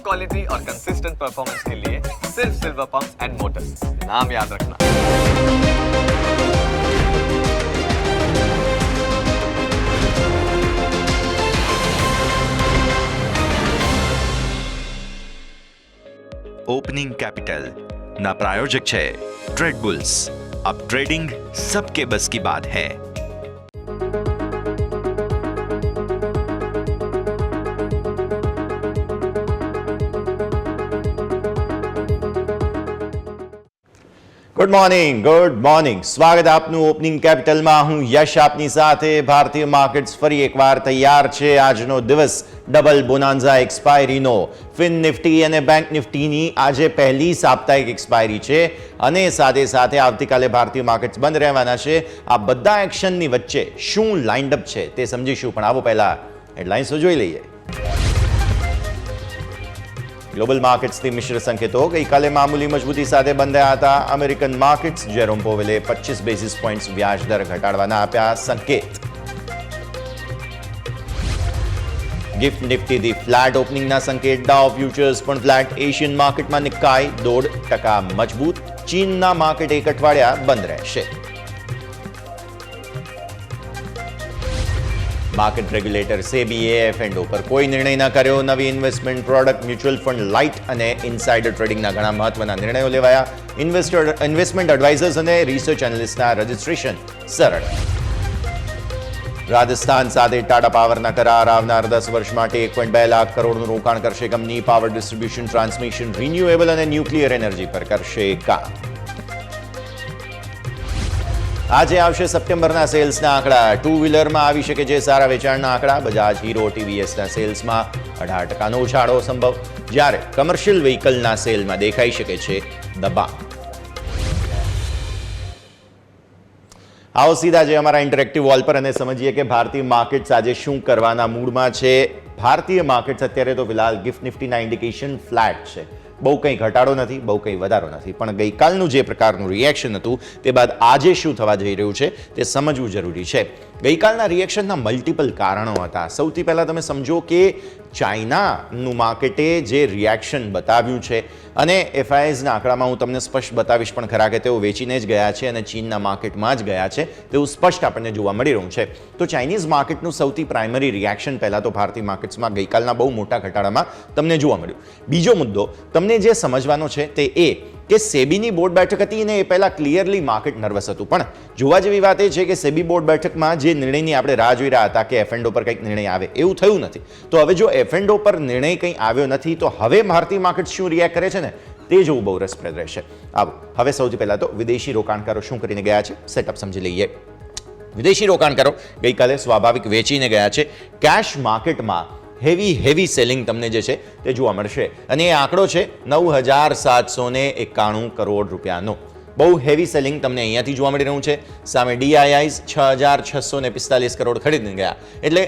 Quality और consistent performance के लिए सिर्फ सिल्वर पंप्स एंड मोटर्स, नाम याद रखना। ओपनिंग कैपिटल ना प्रायोजक है ट्रेड बुल्स। अब ट्रेडिंग सबके बस की बात है। ગુડ મોર્નિંગ સ્વાગત આપનું ઓપનિંગ કેપિટલમાં। હું યશ આપની સાથે। ભારતીય માર્કેટ્સ ફરી એકવાર તૈયાર છે। આજનો દિવસ ડબલ બોનાન્ઝા એક્સપાયરીનો। ફિન નિફ્ટી અને બેંક નિફ્ટીની આજે પહેલી સાપ્તાહિક એક્સપાયરી છે અને સાથે સાથે આવતીકાલે ભારતીય માર્કેટ્સ બંધ રહેવાના છે। આ બધા એક્શનની વચ્ચે શું લાઇન્ડ અપ છે તે સમજીશું, પણ આવો પહેલા હેડલાઇન્સ જોઈ લઈએ। ગ્લોબલ માર્કેટ્સથી મિશ્ર સંકેતો। ગઈકાલે મામૂલી મજબૂતી સાથે બંધ રહ્યા હતા અમેરિકન માર્કેટ્સ। જેરોમ પોવેલે 25 બેસિસ પોઈન્ટ્સ વ્યાજ દર ઘટાડવાના આપ્યા સંકેત। ગિફ્ટ નિફ્ટીથી ફ્લેટ ઓપનિંગના સંકેત। ડાઉ ફ્યુચર્સ પણ ફ્લેટ। એશિયન માર્કેટમાં નિકાય 0.5% મજબૂત। ચીનના માર્કેટ એક અઠવાડિયા બંધ રહેશે। માર્કેટ રેગ્યુલેટર સેબીએ એફ&ઓ પર કોઈ નિર્ણય ન કર્યો। નવી investment product, mutual fund light અને ઇનસાઇડર ટ્રેડિંગના ઘણા મહત્વના નિર્ણયો લેવાયા। ઇન્વેસ્ટમેન્ટ એડવાઇઝર્સ અને રિસર્ચ એનાલિસ્ટના રજિસ્ટ્રેશન સરળ। રાજસ્થાન સાથે ટાટા પાવરના કરાર। આવનાર 10 વર્ષ માટે 1.2 લાખ કરોડનું રોકાણ કરશે company. Power distribution, transmission, renewable અને ન્યુક્લિયર એનર્જી પર કરશે કામ। આજે આવશે સપ્ટેમ્બરના સેલ્સના આંકડા। ટુ વ્હીલરમાં આવી શકે છે સારા વેચાણના આંકડા। બજાજ, હીરો, ટીવીએસના સેલ્સમાં 18%નો ઉછાળો સંભવ, જ્યારે કમર્શિયલ વ્હીકલના સેલમાં દેખાઈ શકે છે દબાણ। આવો સીધા જે અમારા ઇન્ટરેક્ટિવ વોલ પર અને સમજીએ કે ભારતીય માર્કેટ્સ આજે શું કરવાના મૂડમાં છે। ભારતીય માર્કેટ્સ અત્યારે તો ફિલહાલ ગિફ્ટ નિફ્ટીના ઇન્ડિકેશન ફ્લેટ છે। બહુ કંઈ ઘટાડો નથી, બહુ કંઈ વધારો નથી, પણ ગઈકાલનું જે પ્રકારનું રિએક્શન હતું તે બાદ આજે શું થવા જઈ રહ્યું છે તે સમજવું જરૂરી છે। ગઈકાલના રિએક્શનના મલ્ટિપલ કારણો હતા। સૌથી પહેલાં તમે સમજો કે ચાઇનાનું માર્કેટે જે રિએક્શન બતાવ્યું છે, અને એફઆઈઆઈઝના આંકડામાં હું તમને સ્પષ્ટ બતાવીશ પણ ખરા કે તેઓ વેચીને જ ગયા છે અને ચીનના માર્કેટમાં જ ગયા છે તેવું સ્પષ્ટ આપણને જોવા મળી રહ્યું છે। તો ચાઇનીઝ માર્કેટનું સૌથી પ્રાઇમરી રિએક્શન પહેલાં તો ભારતીય માર્કેટ્સમાં ગઈકાલના બહુ મોટા ઘટાડામાં તમને જોવા મળ્યું। બીજો મુદ્દો તમને જે સમજવાનો છે તે એ કે સેબીની બોર્ડ બેઠક હતી અને એ પહેલાં ક્લિયરલી માર્કેટ નર્વસ હતું, પણ જોવા જેવી વાત એ છે કે સેબી બોર્ડ બેઠકમાં જે નિર્ણયની આપણે રાહ જોઈ રહ્યા હતા કે એફ&ઓ પર કંઈક નિર્ણય આવે, એવું થયું નથી। તો હવે જો એફ&ઓ પર નિર્ણય કંઈ આવ્યો નથી તો હવે ભારતીય માર્કેટ શું રિએક્ટ કરે છે ને તે જોવું બહુ રસપ્રદ રહેશે। આવો હવે સૌથી પહેલાં તો વિદેશી રોકાણકારો શું કરીને ગયા છે સેટઅપ સમજી લઈએ। વિદેશી રોકાણકારો ગઈકાલે સ્વાભાવિક વેચીને ગયા છે। કેશ માર્કેટમાં હેવી સેલિંગ તમને જે છે તે જોવા મળશે અને એ આંકડો છે 9,791 કરોડ રૂપિયાનો। બહુ હેવી સેલિંગ તમને અહીંયાથી જોવા મળી રહ્યું છે। સામે ડીઆઈઆઈઝ 6,645 કરોડ ખરીદીને ગયા, એટલે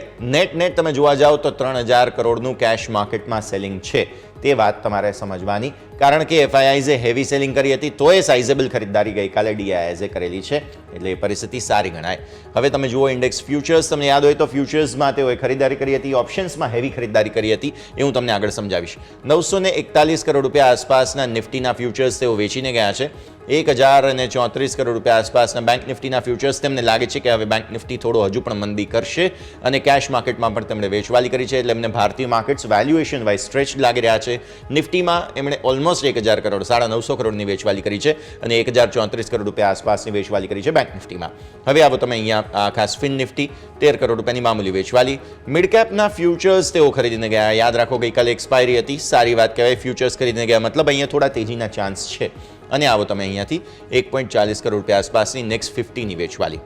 નેટ તમે જોવા જાઓ તો 3,000 કરોડનું કેશ માર્કેટમાં સેલિંગ છે। તે વાત તમારે સમજવાની, કારણ કે એફઆઈઆઈઝે હેવી સેલિંગ કરી હતી તો એ સાઇઝેબલ ખરીદદારી ગઈકાલે ડીઆઈઆઈઝે કરેલી છે, એટલે એ પરિસ્થિતિ સારી ગણાય। હવે તમે જુઓ ઇન્ડેક્સ ફ્યુચર્સ, તમને યાદ હોય તો ફ્યુચર્સમાં તેઓએ ખરીદારી કરી હતી, ઓપ્શન્સમાં હેવી ખરીદારી કરી હતી, એ હું તમને આગળ સમજાવીશ। 941 કરોડ રૂપિયા આસપાસના નિફ્ટીના ફ્યુચર્સ તેઓ વેચીને ગયા છે। 1,034 કરોડ રૂપિયા આસપાસના બેંક નિફ્ટીના ફ્યુચર્સ તેમને લાગે છે કે હવે બેંક નિફ્ટી થોડો હજુ પણ મંદી કરશે અને કેશ માર્કેટમાં પણ તેમણે વેચવાલી કરી છે, એટલે એમને ભારતીય માર્કેટ્સ વેલ્યુએશન વાઇઝ સ્ટ્રેચ લાગી રહ્યા છે। નિફ્ટીમાં એમણે ઓલમોસ્ટ 1,000 કરોડ 950 કરોડની વેચવાલી કરી છે અને 1,034 કરોડ રૂપિયા આસપાસની વેચવાલી કરી છે બેંક નિફ્ટીમાં। હવે આવો તમે અહીંયા ખાસ ફિન નિફ્ટી 13 કરોડ રૂપિયાની મામૂલી વેચવાલી। મિડ કેપના ફ્યુચર્સ તેઓ ખરીદીને ગયા। યાદ રાખો ગઈકાલે એક્સપાયરી હતી, સારી વાત કહેવાય, ફ્યુચર્સ ખરીદીને ગયા મતલબ અહીંયા થોડા તેજીના ચાન્સ છે। અને આવો તમે અહીંયાથી 1.40 કરોડ રૂપિયા આસપાસની નેક્સ્ટ 50ની વેચવાલી।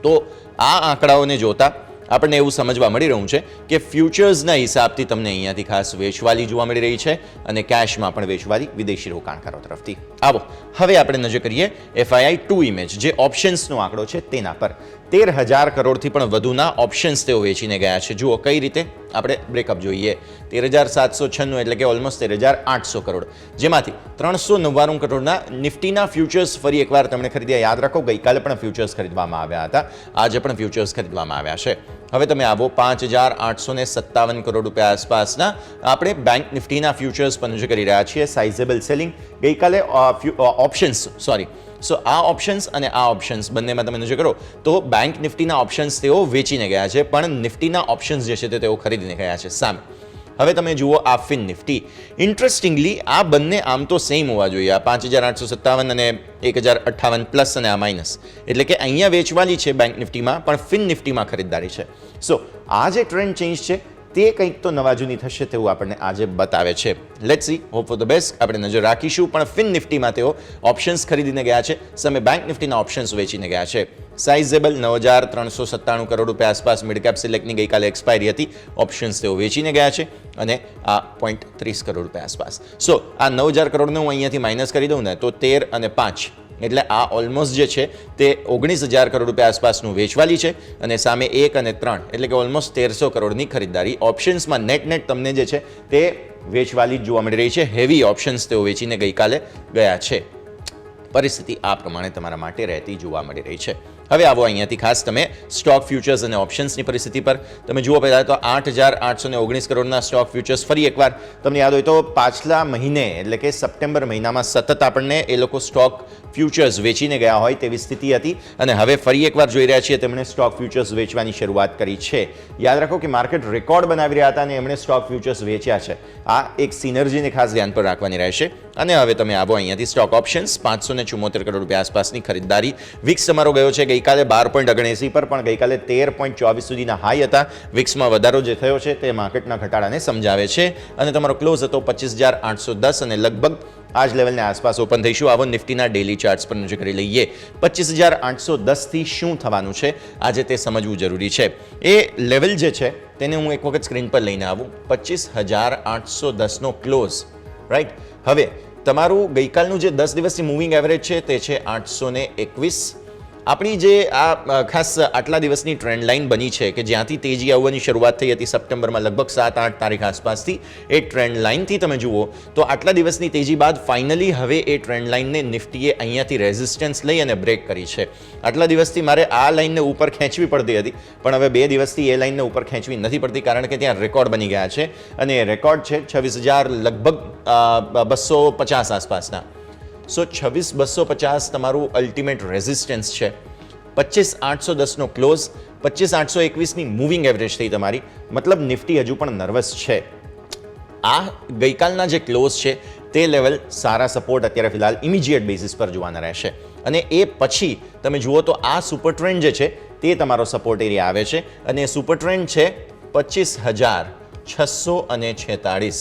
તો આ આંકડાઓને જોતા આપણને એવું સમજવા મળી રહ્યું છે કે ફ્યુચર્સના હિસાબથી તમને અહીંયાથી ખાસ વેચવાલી જોવા મળી રહી છે અને કેશમાં પણ વેચવાલી વિદેશી રોકાણકારો તરફથી। આવો હવે આપણે નજર કરીએ FII2 ઇમેજ જે ઓપ્શન્સનો આંકડો છે તેના પર। 13,000 કરોડથી પણ વધુના ઓપ્શન્સ તેઓ વેચીને ગયા છે. જુઓ કઈ રીતે, આપણે બ્રેકઅપ જોઈએ. 13,796 એટલે કે ઓલમોસ્ટ 13,800 કરોડ, જેમાંથી 399 કરોડના નિફ્ટીના ફ્યુચર્સ ફરી એકવાર તમને ખરીદ્યા. યાદ રાખો, ગઈકાલે પણ ફ્યુચર્સ ખરીદવામાં આવ્યા હતા, આજે પણ ફ્યુચર્સ ખરીદવામાં આવ્યા છે. હવે તમે આવો 5,857 કરોડ રૂપિયા આસપાસના આપણે બેંક નિફ્ટીના ફ્યુચર્સ પણ કરી રહ્યા છીએ. સાઇઝેબલ સેલિંગ ગઈકાલે સો આ ઓપ્શન્સ અને આ ઓપ્શન્સ બંનેમાં તમે નજર કરો તો બેંક નિફ્ટીના ઓપ્શન્સ તેઓ વેચીને ગયા છે, પણ નિફ્ટીના ઓપ્શન્સ જે છે તે તેઓ ખરીદીને ગયા છે સામે. હવે તમે જુઓ આ ફિન નિફ્ટી. ઇન્ટરેસ્ટિંગલી આ બંને આમ તો સેમ હોવા જોઈએ, આ 5,857 અને 1,058 પ્લસ અને આ માઇનસ, એટલે કે અહીંયા વેચવાની છે બેંક નિફ્ટીમાં, પણ ફિન નિફ્ટીમાં ખરીદદારી છે. સો આ જે ટ્રેન્ડ ચેન્જ છે તે કંઈક તો નવા જૂની થશે તેવું આપણને આજે બતાવે છે. Let's see, hope for the best. આપણે નજર રાખીશું, પણ ફિન નિફ્ટીમાં તેઓ ઓપ્શન્સ ખરીદીને ગયા છે, સામે બેંક નિફ્ટીના ઓપ્શન્સ વેચીને ગયા છે. સાઇઝેબલ 9,397 કરોડ રૂપિયા આસપાસ મિડ કેપ સિલેક્ટની ગઈકાલે એક્સપાયરી હતી, ઓપ્શન્સ તેઓ વેચીને ગયા છે, અને આ 0.30 કરોડ રૂપિયા આસપાસ. સો આ 9,000 કરોડને હું અહીંયાથી માઇનસ કરી દઉં ને તો 13 અને 5 એટલે આ ઓલમોસ્ટ જે છે તે 19,000 કરોડ રૂપિયા આસપાસનું વેચવાલી છે, અને સામે 1 અને 3 એટલે કે ઓલમોસ્ટ 1,300 કરોડની ખરીદદારી. ઓપ્શન્સમાં નેટ તમને જે છે તે વેચવાલી જોવા મળી રહી છે. હેવી ઓપ્શન્સ તેઓ વેચીને ગઈકાલે ગયા છે. પરિસ્થિતિ આ પ્રમાણે તમારા માટે રહેતી જોવા મળી રહી છે. હવે આવો અહીંયાથી ખાસ તમે સ્ટોક ફ્યુચર્સ અને ઓપ્શન્સની પરિસ્થિતિ પર તમે જુઓ. પહેલાં તો 8,819 કરોડના સ્ટોક ફ્યુચર્સ ફરી એકવાર તમને યાદ હોય તો પાછલા મહિને એટલે કે સપ્ટેમ્બર મહિનામાં સતત આપણને એ લોકો સ્ટોક ફ્યુચર્સ વેચીને ગયા હોય તેવી સ્થિતિ હતી, અને હવે ફરી એકવાર જોઈ રહ્યા છીએ તેમણે સ્ટોક ફ્યુચર્સ વેચવાની શરૂઆત કરી છે. યાદ રાખો કે માર્કેટ રેકોર્ડ બનાવી રહ્યા હતા અને એમણે સ્ટોક ફ્યુચર્સ વેચ્યા છે. આ એક સિનર્જીને ખાસ ધ્યાન પર રાખવાની રહેશે. અને હવે તમે આવો અહીંયાથી સ્ટોક ઓપ્શન્સ 574 કરોડ રૂપિયા આસપાસની ખરીદદારી. વિક્સ તમારો ગયો છે ગઈકાલે 12.79 પર, પણ ગઈકાલે 13.24 સુધીના હાઈ હતા. વિક્સમાં વધારો જે થયો છે તે માર્કેટના ઘટાડાને સમજાવે છે, અને તમારો ક્લોઝ હતો 25,810, અને લગભગ આ જ લેવલને આસપાસ ઓપન થઈશું. આવો નિફ્ટીના ડેલી ચાર્ટ્સ પર નજર કરી લઈએ. 25,810થી શું થવાનું છે આજે તે સમજવું જરૂરી છે. એ લેવલ જે છે તેને હું એક વખત સ્ક્રીન પર લઈને આવું. 25,810નો ક્લોઝ, રાઈટ. હવે તમારું ગઈકાલનું જે 10 દિવસની મૂવિંગ એવરેજ છે તે છે 821. આપણી જે આ ખાસ આટલા દિવસની ટ્રેન્ડ લાઇન બની છે કે જ્યાંથી તેજી આવવાની શરૂઆત થઈ હતી સપ્ટેમ્બરમાં લગભગ 7-8 તારીખ આસપાસથી, એ ટ્રેન્ડ લાઇનથી તમે જુઓ તો આટલા દિવસની તેજી બાદ ફાઇનલી હવે એ ટ્રેન્ડ લાઇનને નિફ્ટીએ અહીંયાથી રેઝિસ્ટન્સ લઈ અને બ્રેક કરી છે. આટલા દિવસથી મારે આ લાઇનને ઉપર ખેંચવી પડતી હતી, પણ હવે 2 દિવસથી એ લાઇનને ઉપર ખેંચવી નથી પડતી, કારણ કે ત્યાં રેકોર્ડ બની ગયા છે, અને એ રેકોર્ડ છે 26,000 લગભગ 250 આસપાસના. સો 26,250 તમારું અલ્ટિમેટ રેઝિસ્ટન્સ છે. 25,810નો ક્લોઝ, 25,821ની મૂવિંગ એવરેજ થઈ તમારી, મતલબ નિફ્ટી હજુ પણ નર્વસ છે. આ ગઈકાલના જે ક્લોઝ છે તે લેવલ સારા સપોર્ટ અત્યારે ફિલહાલ ઇમિજિએટ બેસિસ પર જોવાના રહેશે, અને એ પછી તમે જુઓ તો આ સુપર ટ્રેન્ડ જે છે તે તમારો સપોર્ટ એરિયા આવે છે, અને એ સુપર ટ્રેન્ડ છે 25,646.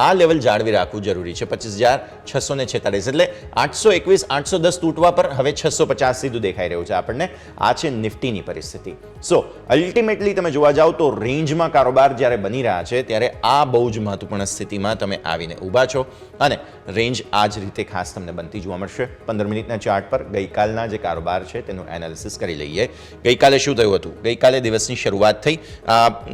આ લેવલ જાળવી રાખવું જરૂરી છે. 25,646 એટલે 821, 810 તૂટવા પર હવે 650 સીધું દેખાઈ રહ્યું છે આપણને. આ છે નિફ્ટીની પરિસ્થિતિ. સો અલ્ટિમેટલી તમે જોવા જાઓ તો રેન્જમાં કારોબાર જ્યારે બની રહ્યા છે ત્યારે આ બહુ જ મહત્વપૂર્ણ સ્થિતિમાં તમે આવીને ઊભા છો, અને રેન્જ આ જ રીતે ખાસ તમને બનતી જોવા મળશે. 15 મિનિટના ચાર્ટ પર ગઈકાલના જે કારોબાર છે તેનું એનાલિસિસ કરી લઈએ. ગઈકાલે શું થયું હતું? ગઈકાલે દિવસની શરૂઆત થઈ.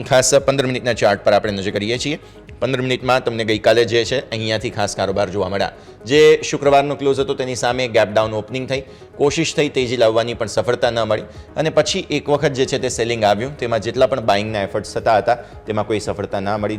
ખાસ 15 મિનિટના ચાર્ટ પર આપણે નજર કરીએ છીએ. 15 મિનિટમાં તમને ગઈકાલે જે છે અહીંયાથી ખાસ કારોબાર જોવા મળ્યા. જે શુક્રવારનો ક્લોઝ હતો તેની સામે ગેપ ડાઉન ઓપનિંગ થઈ, કોશિશ થઈ તેજી લાવવાની પણ સફળતા ન મળી, અને પછી એક વખત જે છે તે સેલિંગ આવ્યું. તેમાં જેટલા પણ બાઇંગના એફર્ટ્સ થતા હતા તેમાં કોઈ સફળતા ના મળી.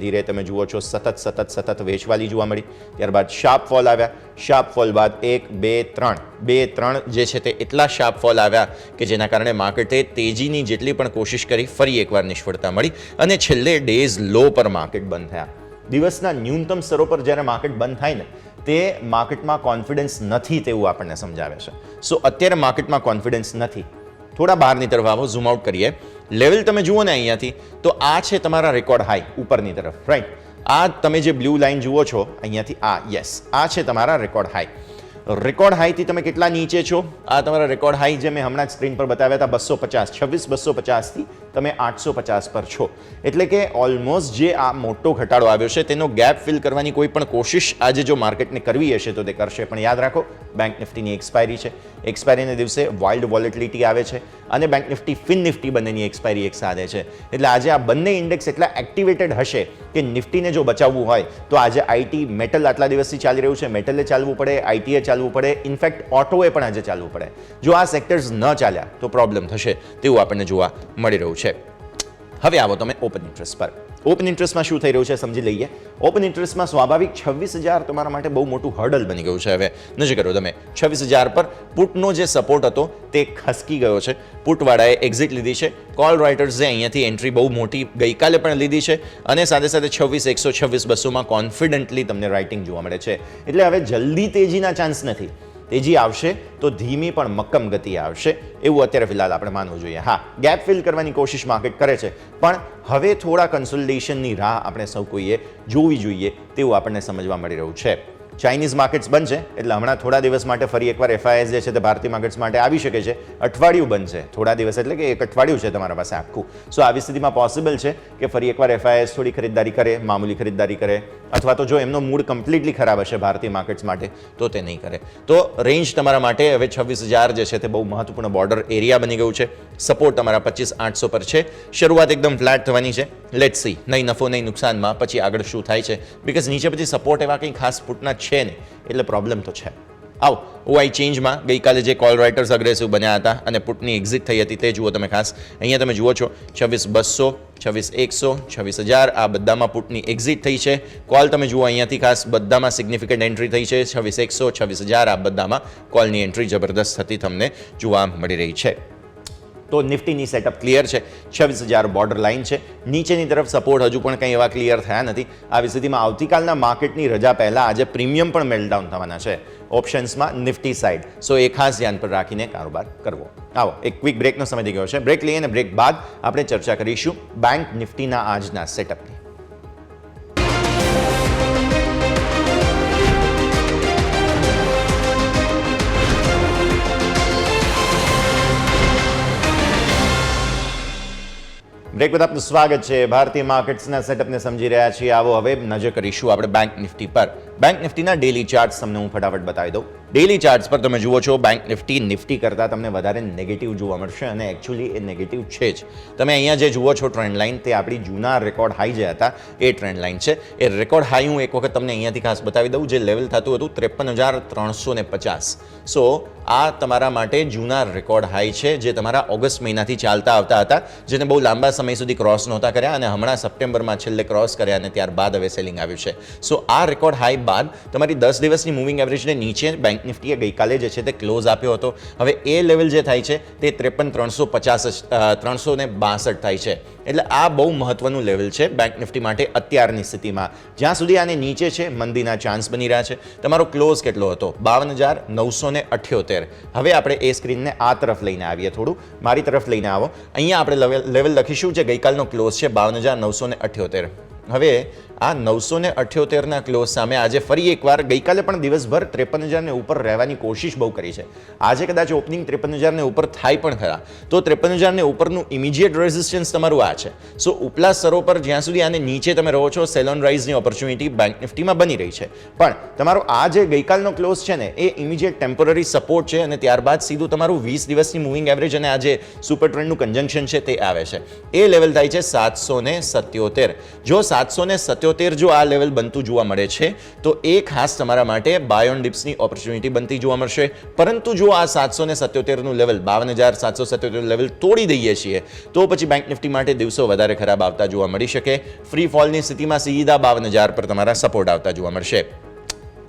ધીરે તમે જુઓ છો સતત વેચવાલી જોવા મળી. ત્યારબાદ શાર્પ ફોલ આવ્યા. શાર્પ ફોલ બાદ 1, 2, 3 જે છે તે એટલા શાર્પ ફોલ આવ્યા કે જેના કારણે માર્કેટે તેજીની જેટલી પણ કોશિશ કરી ફરી એકવાર નિષ્ફળતા મળી, અને છેલ્લે ડેઝ લો પર માર્કેટ બંધ થયા. દિવસના ન્યૂનતમ સ્તરો પર જ્યારે માર્કેટ બંધ થાય ને તે માર્કેટમાં કોન્ફિડન્સ નથી તેવું આપણને સમજાવે છે. સો અત્યારે માર્કેટમાં કોન્ફિડન્સ નથી. થોડા બહારની તરફ આવો, ઝૂમ આઉટ કરીએ. લેવલ તમે જુઓ ને અહીંયાથી તો આ છે તમારા રેકોર્ડ હાઈ ઉપરની તરફ, રાઈટ. આ તમે જે બ્લુ લાઇન જુઓ છો અહીંયાથી, આ છે તમારા રેકોર્ડ હાઈ. રેકોર્ડ હાઈથી તમે કેટલા નીચે છો? આ તમારા રેકોર્ડ હાઈ જે મેં હમણાં જ સ્ક્રીન પર બતાવ્યા હતા 250, 26,250થી તમે 850 પર છો. એટલે કે ઓલમોસ્ટ જે આ મોટો ઘટાડો આવ્યો છે તેનો ગેપ ફિલ કરવાની કોઈ પણ કોશિશ આજે જો માર્કેટને કરવી હશે તો તે કરશે. પણ યાદ રાખો, બેંક નિફ્ટીની એક્સપાયરી છે. એક્સપાયરીના દિવસે વાઇલ્ડ વોલેટિલિટી આવે છે અને બેંક નિફ્ટી ફિન નિફ્ટી બંનેની એક્સપાયરી એક સાથે છે. એટલે આજે આ બંને ઇન્ડેક્સ એટલા એક્ટિવેટેડ હશે કે નિફ્ટીને જો બચાવવું હોય તો આજે આઈટી મેટલ આટલા દિવસથી ચાલી રહ્યું છે, મેટલે ચાલવું પડે, આઈટીએ ચાલવું પડે, ઇનફેક્ટ ઓટોએ પણ આજે ચાલવું પડે. જો આ સેક્ટર્સ ન ચાલ્યા તો પ્રોબ્લેમ થશે તેવું આપણને જોવા મળી રહ્યું છે. હવે આવો તમે ઓપન ઇન્ટરેસ્ટ પર. ઓપન ઇન્ટરેસ્ટમાં શું થઈ રહ્યું છે સમજી લઈએ. ઓપન ઇન્ટરેસ્ટમાં સ્વાભાવિક 26,000 તમારા માટે બહુ મોટું હર્ડલ બની ગયું છે. હવે નજર કરો તમે 26,000 પર પુટનો જે સપોર્ટ હતો તે ખસકી ગયો છે. પુટવાળાએ એક્ઝિટ લીધી છે. કોલ રાઇટર્સે અહીંયાથી એન્ટ્રી બહુ મોટી ગઈકાલે પણ લીધી છે અને સાથે સાથે 26,126, 200માં કોન્ફિડન્ટલી તમને રાઇટિંગ જોવા મળે છે. એટલે હવે જલ્દી તેજીના ચાન્સ નથી. તેજી આવશે તો ધીમી પણ મક્કમ ગતિ આવશે એવું અત્યારે ફિલહાલ આપણે માનવું જોઈએ. હા, ગેપ ફિલ કરવાની કોશિશ માર્કેટ કરે છે, પણ હવે થોડા કન્સોલિડેશનની રાહ આપણે સૌ કોઈએ જોવી જોઈએ તેવું આપણને સમજવા મળી રહ્યું છે. ચાઇનીઝ માર્કેટ્સ બંધ છે એટલે હમણાં થોડા દિવસ માટે ફરી એકવાર FIS જે છે તે ભારતીય માર્કેટ્સ માટે આવી શકે છે. અઠવાડિયું બંધ છે, થોડા દિવસ એટલે કે એક અઠવાડિયું છે તમારા પાસે આખું. સો આવી સ્થિતિમાં પોસિબલ છે કે ફરી એકવાર FIS થોડી ખરીદદારી કરે, મામૂલી ખરીદદારી કરે, અથવા તો જો એમનો મૂડ કમ્પ્લીટલી ખરાબ હશે ભારતીય માર્કેટ્સ માટે તો તે નહીં કરે. તો રેન્જ તમારા માટે હવે 26,000 જે છે તે બહુ મહત્વપૂર્ણ બોર્ડર એરિયા બની ગયું છે. સપોર્ટ તમારા 25,800 પર છે. શરૂઆત એકદમ ફ્લેટ થવાની છે. લેટ્સ સી, નહીં નફો નહીં નુકસાનમાં પછી આગળ શું થાય છે, બિકોઝ નીચે પછી સપોર્ટ એવા કંઈ ખાસ ફૂટના છે ને, એટલે પ્રોબ્લેમ તો છે. આવો ઓઆઈ ચેન્જમાં ગઈકાલે જે કોલ રાઇટર્સ અગ્રેસિવ બન્યા હતા અને પુટની એક્ઝિટ થઈ હતી તે જુઓ તમે ખાસ. અહીંયા તમે જુઓ છો 26,200, 26,100, 26,000 આ બધામાં પુટની એક્ઝિટ થઈ છે. કોલ તમે જુઓ અહીંયાથી ખાસ બધામાં સિગ્નિફિકન્ટ એન્ટ્રી થઈ છે. 26,100, 26,000 આ બધામાં કોલની એન્ટ્રી જબરદસ્ત થતી તમને જોવા મળી રહી છે. તો નિફ્ટીની સેટઅપ ક્લિયર છે. 26,000 બોર્ડર લાઇન છે. નીચેની તરફ સપોર્ટ હજુ પણ કંઈ એવા ક્લિયર થયા નથી. આવી સ્થિતિમાં આવતીકાલના માર્કેટની રજા પહેલા આજે પ્રીમિયમ પણ મેલ્ટડાઉન થવાના છે ઓપ્શન્સમાં નિફ્ટી સાઇડ. સો એ ખાસ ધ્યાન પર રાખીને કારોબાર કરવો. આવો એક ક્વિક બ્રેકનો સમય થઈ ગયો છે. બ્રેક લઈએ અને બ્રેક બાદ આપણે ચર્ચા કરીશું બેંક નિફ્ટીના આજના સેટઅપની. બ્રેક બાદ આપનું સ્વાગત છે. ભારતીય માર્કેટ્સના સેટઅપને સમજી રહ્યા છીએ. આવો હવે નજર કરીશું આપણે બેંક નિફ્ટી પર. બેંક નિફ્ટીના ડેલી ચાર્ટ્સ તમને હું ફટાફટ બતાવી દઉં. ડેલી ચાર્ટ્સ પર તમે જુઓ છો બેંક નિફ્ટી કરતાં તમને વધારે નેગેટિવ જોવા મળશે અને એકચ્યુઅલી એ નેગેટિવ છે જ. તમે અહીંયા જે જુઓ છો ટ્રેન્ડ લાઇન તે આપણી જૂના રેકોર્ડ હાઈ જે હતા એ ટ્રેન્ડ લાઇન છે. એ રેકોર્ડ હાઈ હું એક વખત તમને અહીંયાથી ખાસ બતાવી દઉં જે લેવલ થતું હતું 53,350. સો આ તમારા માટે જૂના રેકોર્ડ હાઈ છે જે તમારા ઓગસ્ટ મહિનાથી ચાલતા આવતા હતા, જેને બહુ લાંબા સમય સુધી ક્રોસ નહોતા કર્યા અને હમણાં સપ્ટેમ્બરમાં છેલ્લે ક્રોસ કર્યા અને ત્યારબાદ હવે સેલિંગ આવ્યું છે. સો આ રેકોર્ડ હાઈ બાદ તમારી 10 દિવસની મૂવિંગ એવરેજને નીચે બેંક નિફ્ટીએ ગઈકાલે જે છે તે ક્લોઝ આપ્યો હતો. હવે એ લેવલ જે થાય છે તે 53,362 થાય છે. એટલે આ બહુ મહત્વનું લેવલ છે બેંક નિફ્ટી માટે અત્યારની સ્થિતિમાં. જ્યાં સુધી આને નીચે છે મંદીના ચાન્સ બની રહ્યા છે. તમારો ક્લોઝ કેટલો હતો? 52,978. હવે આપણે એ સ્ક્રીનને આ તરફ લઈને આવીએ, થોડું મારી તરફ લઈને આવો. અહીંયા આપણે લેવલ લખીશું જે ગઈકાલનો ક્લોઝ છે 52,978. હવે આ 978ના ક્લોઝ સામે આજે ફરી એકવાર ગઈકાલે પણ દિવસભર 53,000 ઉપર રહેવાની કોશિશ બહુ કરી છે. આજે કદાચ ઓપનિંગ 53,000 ઉપર થાય પણ ખરા તો 53,000 ઉપરનું ઇમિડિયેટ રેઝિસ્ટન્સ તમારું આ છે. સો ઉપલા સ્તરો પર જ્યાં સુધી આને નીચે તમે રહો છો સેલોન રાઇઝની ઓપોર્ચ્યુનિટી બેંક નિફ્ટીમાં બની રહી છે. પણ તમારો આ જે ગઈકાલનો ક્લોઝ છે ને એ ઇમિડિયેટ ટેમ્પરરી સપોર્ટ છે અને ત્યારબાદ સીધું તમારું 20 દિવસની મૂવિંગ એવરેજ અને આ જે સુપર ટ્રેન્ડનું કન્જંક્શન છે તે આવે છે. એ લેવલ થાય છે 777. જો 777 જો આ લેવલ બનતું જોવા મળે છે તો એ ખાસ તમારા માટે બાય ઓન ડિપ્સની ઓપોર્ચ્યુનિટી બનતી જોવા મળશે. પરંતુ જો આ 777નું લેવલ 52,777 લેવલ તોડી દઈએ છીએ તો પછી બેંક નિફ્ટી માટે દિવસો વધારે ખરાબ આવતા જોવા મળી શકે. ફ્રી ફોલની સ્થિતિમાં સીધા 52,000 પર તમારા સપોર્ટ આવતા જોવા મળશે.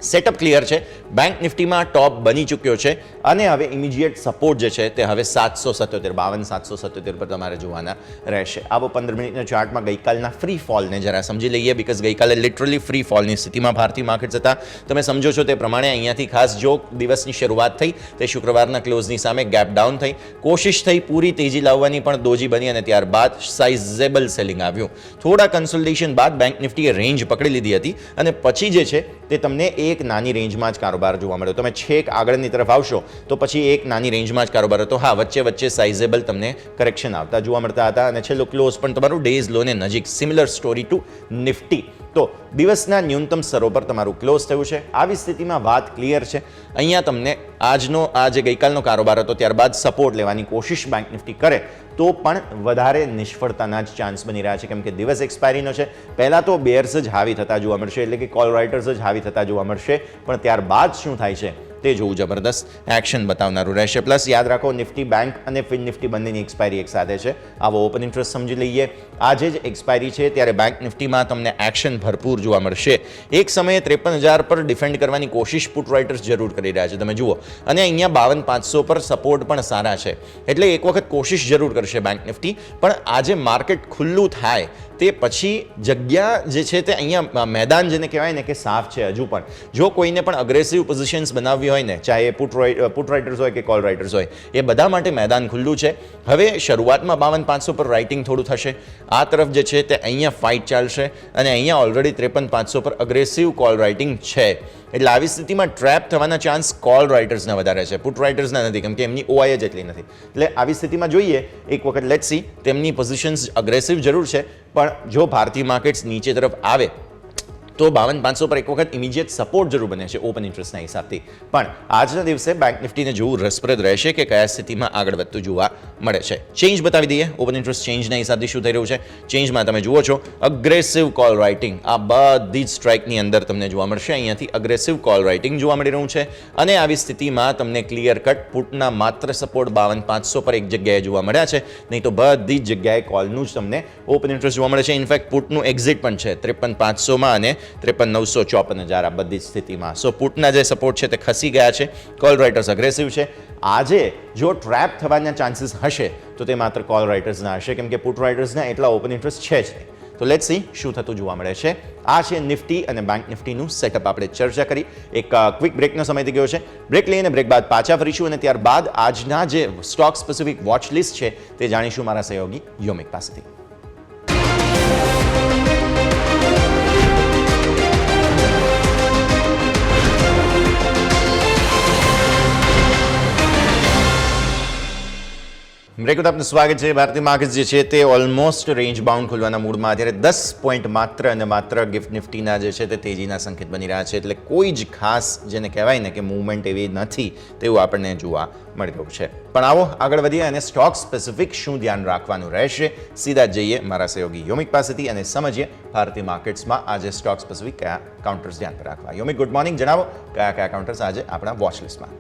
સેટઅપ ક્લિયર છે. બેંક નિફ્ટીમાં ટોપ બની ચૂક્યો છે અને હવે ઇમિડિયેટ સપોર્ટ જે છે તે હવે 52,777 પર તમારે જોવાના રહેશે. આવો 15 મિનિટના ચાર્ટમાં ગઈકાલના ફ્રી ફોલને જરા સમજી લઈએ, બિકોઝ ગઈકાલે લિટરલી ફ્રી ફોલની સ્થિતિમાં ભારતીય માર્કેટ્સ હતા. તમે સમજો છો તે પ્રમાણે અહીંયાથી ખાસ જો દિવસની શરૂઆત થઈ તે શુક્રવારના ક્લોઝની સામે ગેપ ડાઉન થઈ, કોશિશ થઈ પૂરી તેજી લાવવાની પણ દોજી બની અને ત્યારબાદ સાઇઝેબલ સેલિંગ આવ્યું. થોડા કન્સોલિડેશન બાદ બેંક નિફ્ટીએ રેન્જ પકડી લીધી હતી અને પછી જે છે તે તમને એક નાની રેન્જમાં જ કારોબાર જોવા મળ્યો. તમે છેક આગળની તરફ આવશો તો પછી એક નાની રેન્જમાં જ કારોબાર હતો. હા, વચ્ચે સાઇઝેબલ તમને કરેક્શન આવતા જોવા મળતા હતા અને છેલ્લો ક્લોઝ પણ તમારું ડેઝ લોને નજીક. Similar story to Nifty. તો દિવસના ન્યૂનતમ સ્તરો પર તમારું ક્લોઝ થયું છે. આવી સ્થિતિમાં વાત ક્લિયર છે. અહીંયા તમને આ જે ગઈકાલનો કારોબાર હતો ત્યારબાદ સપોર્ટ લેવાની કોશિશ બેંક નિફ્ટી કરે તો પણ વધારે નિષ્ફળતાના જ ચાન્સ બની રહ્યા છે, કેમ કે દિવસ એક્સપાયરીનો છે. પહેલાં તો બેર્સ જ હાવી થતા જોવા મળશે, એટલે કે કોલ રાઇટર્સ જ હાવી થતા જોવા મળશે, પણ ત્યારબાદ શું થાય છે તે જોવું જબરદસ્ત એક્શન બતાવનારું રહેશે. પ્લસ યાદ રાખો, નિફ્ટી બેંક અને ફિન નિફ્ટી બંનેની એક્સપાયરી એક સાથે છે. આવો ઓપન ઇન્ટરેસ્ટ સમજી લઈએ. આજે જ એક્સપાયરી છે ત્યારે બેંક નિફ્ટીમાં તમને એક્શન ભરપૂર જોવા મળશે. એક સમયે 53,000 પર ડિફેન્ડ કરવાની કોશિશ પુટ રાઇટર્સ જરૂર કરી રહ્યા છે, તમે જુઓ. અને અહીંયા 52,500 પર સપોર્ટ પણ સારા છે, એટલે એક વખત કોશિશ જરૂર કરશે બેંક નિફ્ટી. પણ આજે માર્કેટ ખુલ્લું થાય તે પછી જગ્યા જે છે તે અહીંયા મેદાન જેને કહેવાય ને કે સાફ છે હજુ પણ. જો કોઈને પણ અગ્રેસિવ પોઝિશન્સ બનાવવી હોય ને, ચાહે પુટ રાઇટર્સ હોય કે કોલ રાઇટર્સ હોય, એ બધા માટે મેદાન ખુલ્લું છે. હવે શરૂઆતમાં 52,500 પર રાઇટિંગ થોડું થશે. આ તરફ જે છે તે અહીંયા ફાઇટ ચાલશે અને અહીંયા ઓલરેડી 53,500 પર અગ્રેસિવ કોલ રાઇટિંગ છે. એટલે આવી સ્થિતિમાં ટ્રેપ થવાના ચાન્સ કોલ રાઇટર્સના વધારે છે, પુટ રાઇટર્સના નથી, કેમ કે એમની ઓઆઈ જ એટલી નથી. એટલે આવી સ્થિતિમાં જોઈએ એક વખત લેટ્સ સી. તેમની પોઝિશન્સ અગ્રેસિવ જરૂર છે, પણ જો ભારતીય માર્કેટ્સ નીચે તરફ આવે તો 52,500 પર એક વખત ઇમિડિયેટ સપોર્ટ જરૂર બને છે ઓપન ઇન્ટરેસ્ટના હિસાબથી. પણ આજના દિવસે બેંક નિફ્ટીને જોવું રસપ્રદ રહેશે કે કયા સ્થિતિમાં આગળ વધતું જોવા મળે છે. ચેન્જ બતાવી દઈએ. ઓપન ઇન્ટરેસ્ટ ચેન્જના હિસાબથી શું થઈ રહ્યું છે. ચેન્જમાં તમે જુઓ છો અગ્રેસિવ કોલ રાઇટિંગ આ બધી જ સ્ટ્રાઇકની અંદર તમને જોવા મળશે. અહીંયાથી અગ્રેસિવ કોલ રાઇટિંગ જોવા મળી રહ્યું છે અને આવી સ્થિતિમાં તમને ક્લિયર કટ પુટના માત્ર સપોર્ટ 52,500 પર એક જગ્યાએ જોવા મળ્યા છે, નહીં તો બધી જ જગ્યાએ કોલનું જ તમને ઓપન ઇન્ટરેસ્ટ જોવા મળે છે. ઇનફેક્ટ પુટનું એક્ઝિટ પણ છે 53,500 અને 53,954,000 આ બધી સ્થિતિમાં. સો પુટના જે સપોર્ટ છે તે ખસી ગયા છે. કોલ રાઇટર્સ અગ્રેસિવ છે. આજે જો ટ્રેપ થવાના ચાન્સીસ હશે તો તે માત્ર કોલ રાઇટર્સના હશે, કેમ કે પુટ રાઇટર્સના એટલા ઓપન ઇન્ટરેસ્ટ છે જ નહીં. તો લેટ્સ સી શું થતું જોવા મળે છે. આ છે નિફ્ટી અને બેંક નિફ્ટીનું સેટઅપ. આપણે ચર્ચા કરી. એક ક્વિક બ્રેકનો સમય થઈ ગયો છે. બ્રેક લઈને બ્રેક બાદ પાછા ફરીશું અને ત્યારબાદ આજના જે સ્ટોક સ્પેસિફિક વોચ લિસ્ટ છે તે જાણીશું મારા સહયોગી યોમિક પાસેથી. બ્રેક બાદ આપનું સ્વાગત છે. ભારતીય માર્કેટ જે છે તે ઓલમોસ્ટ રેન્જ બાઉન્ડ ખુલવાના મૂડમાં અત્યારે 10 પોઈન્ટ માત્ર અને માત્ર ગિફ્ટ નિફ્ટીના જે છે તે તેજીના સંકેત બની રહ્યા છે. એટલે કોઈ જ ખાસ જેને કહેવાય ને કે મૂવમેન્ટ એવી નથી તેવું આપણને જોવા મળી રહ્યું છે. પણ આવો આગળ વધીએ અને સ્ટોક સ્પેસિફિક શું ધ્યાન રાખવાનું રહેશે સીધા જઈએ મારા સહયોગી યોમિક પાસેથી અને સમજીએ ભારતીય માર્કેટ્સમાં આજે સ્ટોક સ્પેસિફિક કયા કાઉન્ટર્સ ધ્યાન પર રાખવા. યોમિક, ગુડ મોર્નિંગ. જણાવો કયા કયા કાઉન્ટર્સ આજે આપણા વોચ લિસ્ટમાં.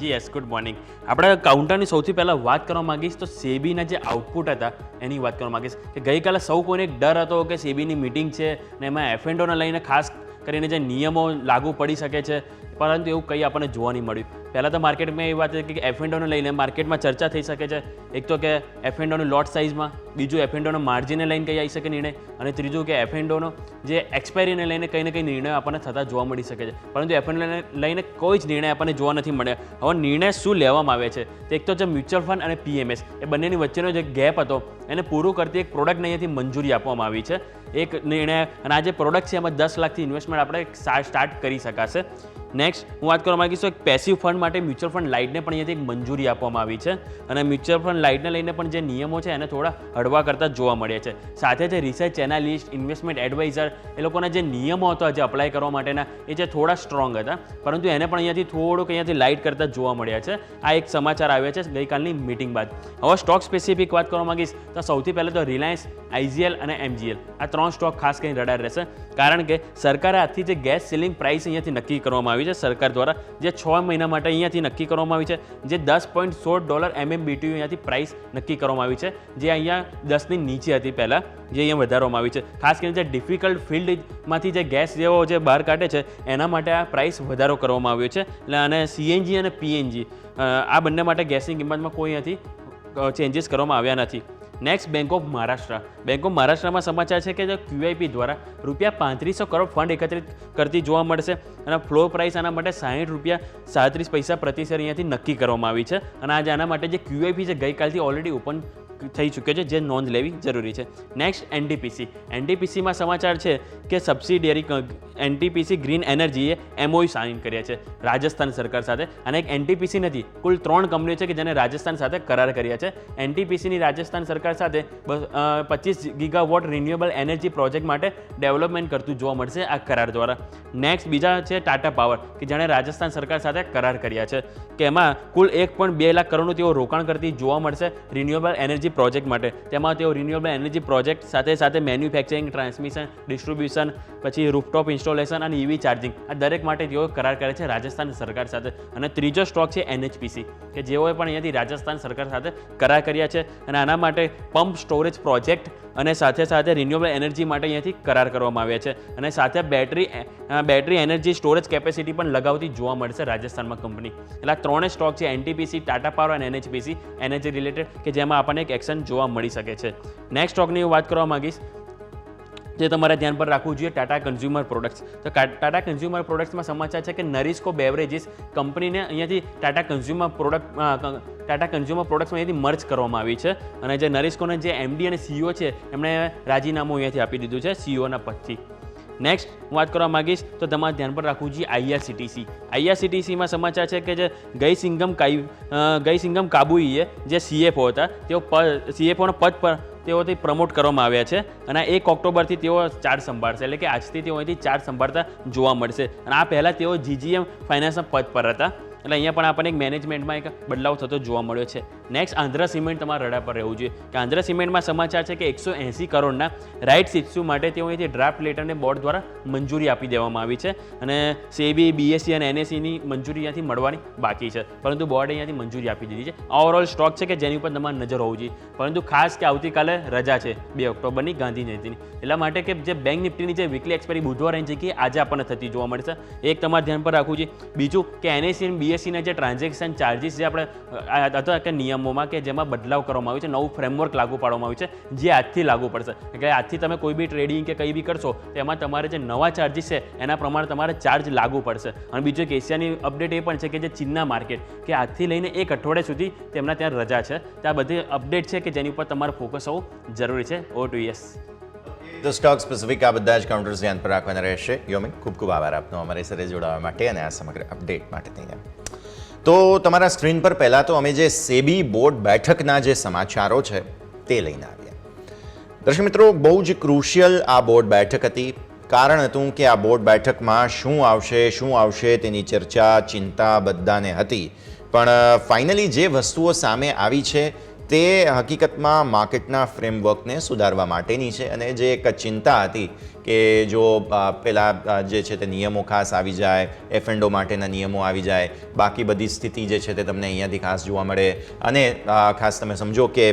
જી યસ, ગુડ મોર્નિંગ. આપણે કાઉન્ટરની સૌથી પહેલાં વાત કરવા માંગીશ તો સેબીના જે આઉટપુટ હતા એની વાત કરવા માંગીશ કે ગઈકાલે સૌ કોઈને એક ડર હતો કે સેબીની મિટિંગ છે ને એમાં એફએન્ડોને લઈને ખાસ કરીને જે નિયમો લાગુ પડી શકે છે, પરંતુ એવું કંઈ આપણને જોવા નહીં મળ્યું. પહેલાં તો માર્કેટમાં એ વાત હતી કે એફએન્ડોને લઈને માર્કેટમાં ચર્ચા થઈ શકે છે. એક તો કે એફએન્ડોની લોટ સાઇઝમાં, બીજું એફએન્ડોનો માર્જિનને લઈને કંઈ આવી શકે નિર્ણય, અને ત્રીજું કે એફએન્ડોનો જે એક્સપાયરીને લઈને કંઈ ને કંઈ નિર્ણય આપણને થતા જોવા મળી શકે છે. પરંતુ એફએન્ડોને લઈને કોઈ જ નિર્ણય આપણને જોવા નથી મળ્યા. હવે નિર્ણય શું લેવામાં આવે છે તો એક તો જે મ્યુચ્યુઅલ ફંડ અને પીએમએસ એ બંનેની વચ્ચેનો જે ગેપ હતો એને પૂરું કરતી એક પ્રોડક્ટને અહીંયાથી મંજૂરી આપવામાં આવી છે. એક નિર્ણય, અને આ જે પ્રોડક્ટ છે એમાં 10 લાખથી ઇન્વેસ્ટમેન્ટ આપણે સ્ટાર્ટ કરી શકાશે. નેક્સ્ટ હું વાત કરવા માંગીશ તો એક પેસિવ ફંડ માટે મ્યુચ્યુઅલ ફંડ લાઇટને પણ અહીંયાથી એક મંજૂરી આપવામાં આવી છે અને મ્યુચ્યુઅલ ફંડ લાઇટને લઈને પણ જે નિયમો છે એને થોડા હળવા કરતા જોવા મળ્યા છે. સાથે જે રિસર્ચ એનાલિસ્ટ, ઇન્વેસ્ટમેન્ટ એડવાઇઝર એ લોકોના જે નિયમો હતા જે અપ્લાય કરવા માટેના એ જે થોડા સ્ટ્રોંગ હતા, પરંતુ એને પણ અહીંયાથી થોડુંક અહીંયાથી લાઇટ કરતા જોવા મળ્યા છે. આ એક સમાચાર આવ્યા છે ગઈકાલની મિટિંગ બાદ. હવે સ્ટોક સ્પેસિફિક વાત કરવા માંગીશ તો સૌથી પહેલાં તો રિલાયન્સ, આઈજીએલ અને એમજીએલ આ 3 સ્ટોક ખાસ કરીને રડાર રહેશે, કારણ કે સરકારે આજથી જે ગેસ સીલિંગ પ્રાઇસ અહીંયાથી નક્કી કરવામાં આવી છે સરકાર દ્વારા, જે 6 મહિના માટે અહીંયાથી નક્કી કરવામાં આવી છે, જે $10.16 MMBTU અહીંયાથી પ્રાઇસ નક્કી કરવામાં આવી છે, જે અહીંયા 10ની નીચે હતી પહેલાં, જે અહીંયા વધારવામાં આવી છે. ખાસ કરીને જે ડિફિકલ્ટ ફિલ્ડમાંથી જે ગેસ જેવો જે બહાર કાઢે છે એના માટે આ પ્રાઇસ વધારો કરવામાં આવ્યો છે. એટલે અને સીએનજી અને પીએનજી આ બંને માટે ગેસની કિંમતમાં કોઈ અહીંયાથી ચેન્જીસ કરવામાં આવ્યા નથી. Next bank of Maharashtra. Bank of મહારાષ્ટ્રમાં સમાચાર છે કે જે QIP દ્વારા ₹3500 કરોડ ફંડ એકત્રિત કરતી જોવા મળશે અને ફ્લોર પ્રાઇસ આના માટે ₹60.37 પ્રતિ શેર અહીંયાથી નક્કી કરવામાં આવી છે. અને આજે આના માટે જે QIP છે ગઈકાલથી ઓલરેડી ઓપન થઈ ચૂક્યો છે, જે નોંધ લેવી જરૂરી છે. નેક્સ્ટ એનટીપીસીમાં સમાચાર છે કે સબસિડિયરી એનટીપીસી ગ્રીન એનર્જીએ MOU સાઇન કર્યા છે રાજસ્થાન સરકાર સાથે. અને એક એનટીપીસી નથી, કુલ 3 કંપનીઓ છે કે જેને રાજસ્થાન સાથે કરાર કર્યા છે. એનટીપીસીની રાજસ્થાન સરકાર સાથે 25 ગીગાવોટ રિન્યુએબલ એનર્જી પ્રોજેક્ટ માટે ડેવલપમેન્ટ કરતું જોવા મળશે આ કરાર દ્વારા. નેક્સ્ટ બીજા છે ટાટા પાવર, કે જેણે રાજસ્થાન સરકાર સાથે કરાર કર્યા છે કે એમાં કુલ 1.2 લાખ કરોડનું તેઓ રોકાણ કરતી જોવા મળશે રિન્યુએબલ એનર્જી પ્રોજેક્ટ માટે. તેમાં તેઓ રિન્યુએબલ એનર્જી પ્રોજેક્ટ સાથે મેન્યુફેક્ચરિંગ, ટ્રાન્સમિશન, ડિસ્ટ્રીબ્યુશન, પછી રૂફટોપ ઇન્સ્ટોલેશન અને EV ચાર્જિંગ, આ દરેક માટે તેઓ કરાર કરે છે રાજસ્થાન સરકાર સાથે. અને ત્રીજો સ્ટોક છે NHPC, કે જેઓએ પણ અહીંયાથી રાજસ્થાન સરકાર સાથે કરાર કર્યા છે અને આના માટે પંપ સ્ટોરેજ પ્રોજેક્ટ અને સાથે રિન્યુએબલ એનર્જી માટે અહીંયાથી કરાર કરવામાં આવ્યા છે. અને સાથે બેટરી એનર્જી સ્ટોરેજ કેપેસિટી પણ લગાવતી જોવા મળશે રાજસ્થાનમાં કંપની. એટલે આ 3 સ્ટોક છે NTPC, ટાટા પાવર અને NHPC એનર્જી રિલેટેડ, કે જેમાં આપણને એક એક્શન જોવા મળી શકે છે. નેક્સ્ટ સ્ટોકની હું વાત કરવા માંગીશ જે તમારે ધ્યાન પર રાખવું જોઈએ, ટાટા કન્ઝ્યુમર પ્રોડક્ટ્સ. તો ટાટા કન્ઝ્યુમર પ્રોડક્ટ્સમાં સમાચાર છે કે નરિસ્કો બેવરેજીસ કંપનીને અહીંયાથી ટાટા કન્ઝ્યુમર પ્રોડક્ટ્સમાં અહીંયાથી મર્જ કરવામાં આવી છે. અને જે નરિસ્કોના જે MD અને CEO છે એમણે રાજીનામું અહીંયાથી આપી દીધું છે CEOના પદથી. નેક્સ્ટ હું વાત કરવા માંગીશ તો તમારે ધ્યાન પર રાખવું જોઈએ IRCTCમાં સમાચાર છે કે જે ગઈસિંગમ કાબુઈએ જે CFO હતા, તેઓ CFOના પદ પર તેઓથી પ્રમોટ કરવામાં આવ્યા છે અને 1 ઓક્ટોબરથી તેઓ ચાર્જ સંભાળશે. એટલે કે આજથી તેઓ અહીંથી ચાર્જ સંભાળતા જોવા મળશે. અને આ પહેલાં તેઓ GGM ફાઇનાન્સના પદ પર હતા. એટલે અહીંયા પણ આપણને એક મેનેજમેન્ટમાં એક બદલાવ થતો જોવા મળ્યો છે. નેક્સ્ટ આંધ્ર સિમેન્ટ તમારા રડા પર રહેવું જોઈએ, કે આંધ્ર સિમેન્ટમાં સમાચાર છે કે 180 કરોડના રાઇટ્સ ઇસ્યુ માટે તેઓ અહીંથી ડ્રાફ્ટ લેટરને બોર્ડ દ્વારા મંજૂરી આપી દેવામાં આવી છે. અને SEBI, BSE અને NSEની મંજૂરી અહીંયાથી મળવાની બાકી છે, પરંતુ બોર્ડે અહીંયાથી મંજૂરી આપી દીધી છે. ઓવરઓલ સ્ટોક છે કે જેની ઉપર તમારે નજર હોવી જોઈએ. પરંતુ ખાસ કે આવતીકાલે રજા છે 2 ઓક્ટોબરની ગાંધી જયંતિની, એટલા માટે કે જે બેંક નિફ્ટીની જે વીકલી એક્સપાયરી બુધવારની જગ્યાએ આજે આપણને થતી જોવા મળશે. એક તમારે ધ્યાન પર રાખવું જોઈએ. બીજું કે NSE અને BSEના જે ટ્રાન્ઝેક્શન ચાર્જિસ જે આપણે હતા કે નિયમોમાં કે જેમાં બદલાવ કરવામાં આવ્યો છે, નવું ફ્રેમવર્ક લાગુ પાડવામાં આવ્યું છે, જે આજથી લાગુ પડશે. એટલે આજથી તમે કોઈ બી ટ્રેડિંગ કે કંઈ બી કરશો તો એમાં તમારે જે નવા ચાર્જિસ છે એના પ્રમાણે તમારે ચાર્જ લાગુ પડશે. અને બીજું એક એશિયાની અપડેટ એ પણ છે કે જે ચીનના માર્કેટ કે આજથી લઈને 1 અઠવાડિયા સુધી તેમના ત્યાં રજા છે. ત્યાં બધી અપડેટ છે કે જેની ઉપર તમારે ફોકસ હોવું જરૂરી છે. OTS તો સ્ટોક સ્પેસિફિક આ બધા જ કાઉન્ટર્સ ધ્યાન પર રાખવાના રહેશે. યોમિન, ખૂબ ખૂબ આભાર આપનો અમારી સાથે જોડાવા માટે અને આ સમગ્ર અપડેટ માટે ત્યાં. તો તમારા સ્ક્રીન પર પહેલાં તો અમે જે SEBI બોર્ડ બેઠકના જે સમાચારો છે તે લઈને આવ્યા. દર્શક મિત્રો, બહુ જ ક્રુશિયલ આ બોર્ડ બેઠક હતી. કારણ હતું કે આ બોર્ડ બેઠકમાં શું આવશે તેની ચર્ચા, ચિંતા બધાને હતી. પણ ફાઇનલી જે વસ્તુઓ સામે આવી છે તે હકીકતમાં માર્કેટના ફ્રેમવર્કને સુધારવા માટેની છે. અને જે એક ચિંતા હતી કે જો પેલા જે છે તે નિયમો ખાસ આવી જાય, F&O માટેના નિયમો આવી જાય, બાકી બધી સ્થિતિ જે છે તે તમને અહીંયાથી ખાસ જોવા મળે. અને ખાસ તમે સમજો કે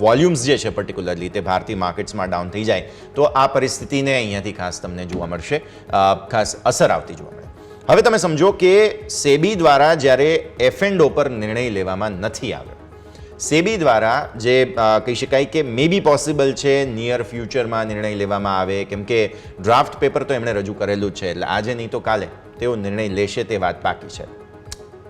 વોલ્યુમ્સ જે છે પર્ટિક્યુલરલી તે ભારતીય માર્કેટ્સમાં ડાઉન થઈ જાય તો આ પરિસ્થિતિને અહીંયાથી ખાસ તમને જોવા મળશે, ખાસ અસર આવતી જોવા મળે. હવે તમે સમજો કે SEBI દ્વારા જ્યારે F&O પર નિર્ણય લેવામાં નથી આવ્યો, SEBI દ્વારા જે કહી શકાય કે મે બી પોસિબલ છે નિયર ફ્યુચરમાં નિર્ણય લેવામાં આવે, કેમ કે ડ્રાફ્ટ પેપર તો એમણે રજૂ કરેલું જ છે. એટલે આજે નહીં તો કાલે તેઓ નિર્ણય લેશે તે વાત પાકી છે.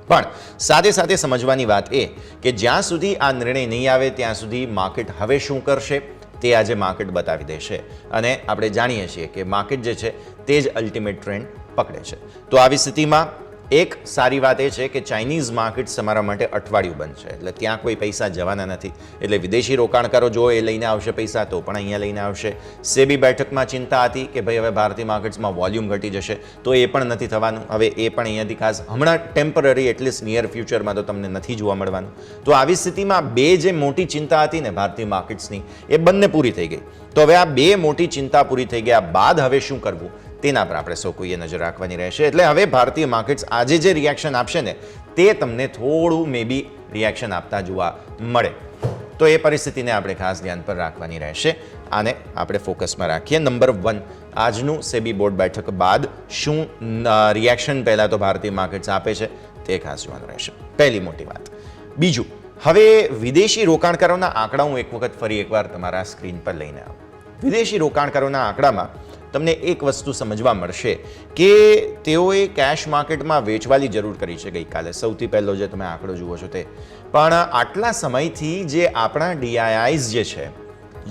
પણ સાથે સાથે સમજવાની વાત એ કે જ્યાં સુધી આ નિર્ણય નહીં આવે ત્યાં સુધી માર્કેટ હવે શું કરશે તે આજે માર્કેટ બતાવી દેશે. અને આપણે જાણીએ છીએ કે માર્કેટ જે છે તે જ અલ્ટિમેટ ટ્રેન્ડ પકડે છે. તો આવી સ્થિતિમાં એક સારી વાત એ છે કે ચાઇનીઝ માર્કેટ્સ તમારા માટે અઠવાડિયું બંધ છે. એટલે ત્યાં કોઈ પૈસા જવાના નથી. એટલે વિદેશી રોકાણકારો જો એ લઈને આવશે પૈસા તો પણ અહીંયા લઈને આવશે. SEBI બેઠકમાં ચિંતા હતી કે ભાઈ હવે ભારતીય માર્કેટ્સમાં વોલ્યુમ ઘટી જશે, તો એ પણ નથી થવાનું. હવે એ પણ અહીંયાથી ખાસ હમણાં ટેમ્પરરી એટલીસ્ટ નિયર ફ્યુચરમાં તો તમને નથી જોવા મળવાનું. તો આવી સ્થિતિમાં બે જે મોટી ચિંતા હતી ને ભારતીય માર્કેટ્સની એ બંને પૂરી થઈ ગઈ. તો હવે આ બે મોટી ચિંતા પૂરી થઈ ગયા બાદ હવે શું કરવું તેના પર આપણે સૌ કોઈએ નજર રાખવાની રહેશે. એટલે હવે ભારતીય માર્કેટ્સ આજે જે રિએક્શન આપશે ને તે તમને થોડું મે બી રિએક્શન આપતા જોવા મળે. તો એ પરિસ્થિતિને આપણે ખાસ ધ્યાન પર રાખવાની રહેશે. આને આપણે ફોકસમાં રાખીએ. નંબર 1, આજનું SEBI બોર્ડ બેઠક બાદ શું રિએક્શન પહેલાં તો ભારતીય માર્કેટ્સ આપે છે તે ખાસ જોવાનું રહેશે. પહેલી મોટી વાત. બીજું, હવે વિદેશી રોકાણકારોના આંકડા હું એક વખત ફરી એકવાર તમારા સ્ક્રીન પર લઈને આવું. વિદેશી રોકાણકારોના આંકડામાં તમને એક વસ્તુ સમજવા મળશે કે તેઓએ કેશ માર્કેટમાં વેચવાની જરૂર કરી છે ગઈકાલે. સૌથી પહેલો જે તમે આંકડો જુઓ છો તે. પણ આટલા સમયથી જે આપણા ડીઆઈઆઈઝ જે છે,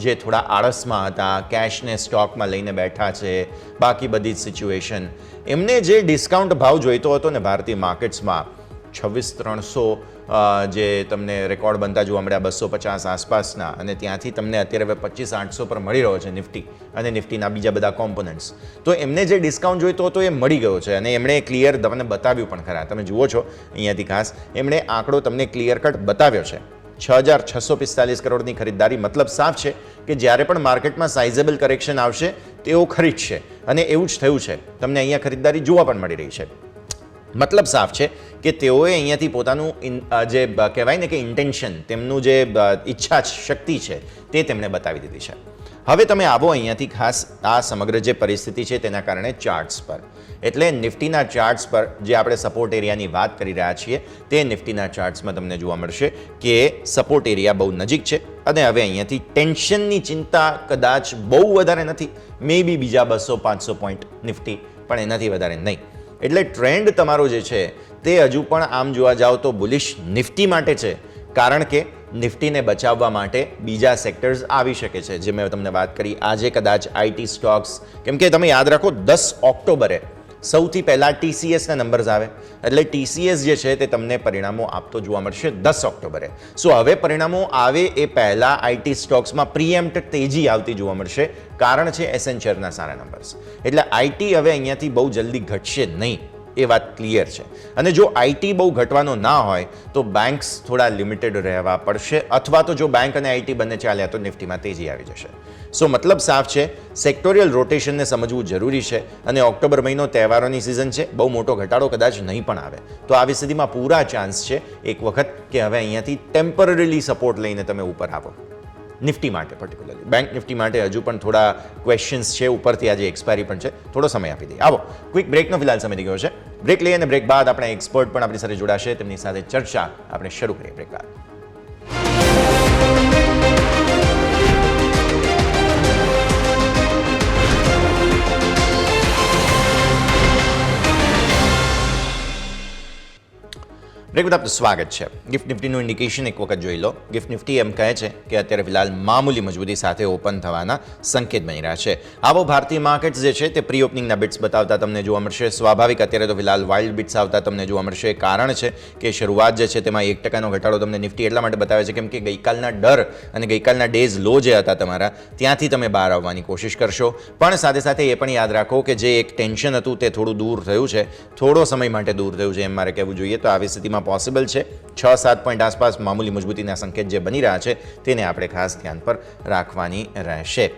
જે થોડા આળસમાં હતા, કેશને સ્ટોકમાં લઈને બેઠા છે, બાકી બધી જ સિચ્યુએશન, એમને જે ડિસ્કાઉન્ટ ભાવ જોઈતો હતો ને ભારતીય માર્કેટ્સમાં 26,300 જે તમને રેકોર્ડ બનતા જોવા મળ્યા 250 આસપાસના, અને ત્યાંથી તમને અત્યારે હવે 25,800 પર મળી રહ્યો છે નિફ્ટી અને નિફ્ટીના બીજા બધા કોમ્પોનન્ટ્સ. તો એમને જે ડિસ્કાઉન્ટ જોઈતો હતો એ મળી ગયો છે અને એમણે ક્લિયર તમને બતાવ્યું પણ ખરા. તમે જુઓ છો અહીંયાથી ખાસ એમણે આંકડો તમને ક્લિયર કટ બતાવ્યો છે. 6,645 કરોડની ખરીદદારી. મતલબ સાફ છે કે જ્યારે પણ માર્કેટમાં સાઇઝેબલ કરેક્શન આવશે તેઓ ખરીદશે અને એવું જ થયું છે. તમને અહીંયા ખરીદદારી જોવા પણ મળી રહી છે. મતલબ સાફ છે કે તેઓએ અહીંયાથી પોતાનું જે કહેવાય ને કે ઇન્ટેન્શન, તેમનું જે ઈચ્છા શક્તિ છે તે તેમણે બતાવી દીધી છે. હવે તમે આવો અહીંયાથી ખાસ આ સમગ્ર જે પરિસ્થિતિ છે તેના કારણે ચાર્ટ્સ પર. એટલે નિફ્ટીના ચાર્ટ્સ પર જે આપણે સપોર્ટ એરિયાની વાત કરી રહ્યા છીએ તે નિફ્ટીના ચાર્ટ્સમાં તમને જોવા મળશે કે સપોર્ટ એરિયા બહુ નજીક છે અને હવે અહીંયાથી ટેન્શનની ચિંતા કદાચ બહુ વધારે નથી. મે બી બીજા 200-500 પોઈન્ટ નિફ્ટી, પણ એનાથી વધારે નહીં. એટલે ટ્રેન્ડ તમારો જે છે તે હજુ પણ આમ જોવા જાઓ તો બુલિશ નિફ્ટી માટે છે, કારણ કે નિફ્ટીને બચાવવા માટે બીજા સેક્ટર્સ આવી શકે છે, જે મેં તમને વાત કરી. આજે કદાચ આઈટી સ્ટોક્સ, કેમ કે તમે યાદ રાખો 10 ઓક્ટોબરે સૌથી પહેલાં TCSના નંબર્સ આવે, એટલે TCS જે છે તે તમને પરિણામો આપતો જોવા મળશે 10 ઓક્ટોબરે. સો હવે પરિણામો આવે એ પહેલાં આઈટી સ્ટોક્સમાં પ્રીએમ્પ્ટ તેજી આવતી જોવા મળશે, કારણ છે એસેન્ચરના સારા નંબર્સ. એટલે આઈટી હવે અહીંયાથી બહુ જલ્દી ઘટશે નહીં, એ વાત ક્લિયર છે. અને જો આઈટી બહુ ઘટવાનો ના હોય તો બેન્ક્સ થોડા લિમિટેડ રહેવા પડશે, અથવા તો જો બેંક અને આઈટી બંને ચાલ્યા તો નિફ્ટીમાં તેજી આવી જશે. સો મતલબ સાફ છે, સેક્ટોરિયલ રોટેશનને સમજવું જરૂરી છે. અને ઓક્ટોબર મહિનો તહેવારોની સિઝન છે, બહુ મોટો ઘટાડો કદાચ નહીં પણ આવે. તો આવી સ્થિતિમાં પૂરા ચાન્સ છે એક વખત કે હવે અહીંયાથી ટેમ્પરરીલી સપોર્ટ લઈને તમે ઉપર આવો. નિફ્ટી માટે પર્ટિક્યુલરલી, બેંક નિફ્ટી માટે હજુ પણ થોડા ક્વેશ્ચન્સ છે. ઉપરથી આજે એક્સપાયરી પણ છે, થોડો સમય આપી દઈએ. આવો ક્વિક બ્રેકનો ફિલહાલ સમય થઈ ગયો છે. બ્રેક લઈએ અને બ્રેક બાદ આપણે એક્સપર્ટ પણ આપણી સાથે જોડાશે, તેમની સાથે ચર્ચા આપણે શરૂ કરીએ બ્રેક બાદ. બ્રેક બાદ આપનું સ્વાગત છે. ગિફ્ટ નિફ્ટીનું ઇન્ડિકેશન એક વખત જોઈ લો. ગિફ્ટ નિફ્ટી એમ કહે છે કે અત્યારે ફિલહાલ મામૂલી મજબૂતી સાથે ઓપન થવાના સંકેત બની રહ્યા છે. આવો ભારતીય માર્કેટ્સ જે છે તે પ્રી ઓપનિંગના બિટ્સ બતાવતા તમને જોવા મળશે. સ્વાભાવિક અત્યારે તો ફિલહાલ વાઇલ્ડ બિટ્સ આવતા તમને જોવા મળશે. કારણ છે કે શરૂઆત જે છે તેમાં 1% ઘટાડો તમને નિફ્ટી એટલા માટે બતાવે છે કેમ કે ગઈકાલના ડર અને ગઈકાલના ડેઝ લો જે હતા તમારા, ત્યાંથી તમે બહાર આવવાની કોશિશ કરશો. પણ સાથે સાથે એ પણ યાદ રાખો કે જે એક ટેન્શન હતું તે થોડું દૂર થયું છે, થોડો સમય માટે દૂર થયું છે એમ મારે કહેવું જોઈએ. તો આવી સ્થિતિમાં પોસિબલ છે 6-7 પોઈન્ટ આસપાસ મામૂલી મજબૂતીના સંકેત જે બની રહ્યા છે તેને આપણે ખાસ ધ્યાન પર રાખવાની રહેશે.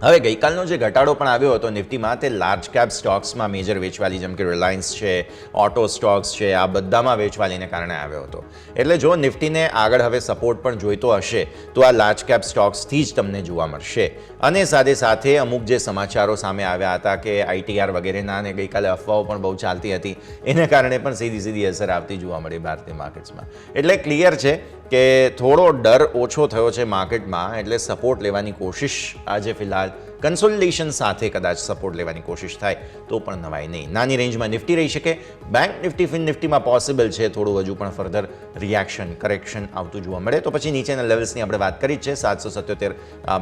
હવે ગઈકાલનો જે ઘટાડો પણ આવ્યો હતો નિફ્ટીમાં તે લાર્જ કેપ સ્ટોક્સમાં મેજર વેચવાલી, જેમ કે રિલાયન્સ છે, ઓટો સ્ટોક્સ છે, આ બધામાં વેચવાલીને કારણે આવ્યો હતો. એટલે જો નિફ્ટીને આગળ હવે સપોર્ટ પણ જોઈતો હશે તો આ લાર્જ કેપ સ્ટોક્સથી જ તમને જોવા મળશે. અને સાથે સાથે અમુક જે સમાચારો સામે આવ્યા હતા કે ITR વગેરેના, અને ગઈકાલે અફવાઓ પણ બહુ ચાલતી હતી, એને કારણે પણ સીધી અસર આવતી જોવા મળી ભારતીય માર્કેટ્સમાં. એટલે ક્લિયર છે કે થોડો ડર ઓછો થયો છે માર્કેટમાં, એટલે સપોર્ટ લેવાની કોશિશ આજે ફિલહાલ કન્સોલિડેશન સાથે કદાચ સપોર્ટ લેવાની કોશિશ થાય તો પણ નવાઈ નહીં. નાની રેન્જમાં નિફ્ટી રહી શકે. બેંક નિફ્ટી, ફિન નિફ્ટીમાં પોસિબલ છે થોડું હજુ પણ ફર્ધર રિએક્શન, કરેક્શન આવતું જોવા મળે. તો પછી નીચેના લેવલ્સની આપણે વાત કરી જ છે. 777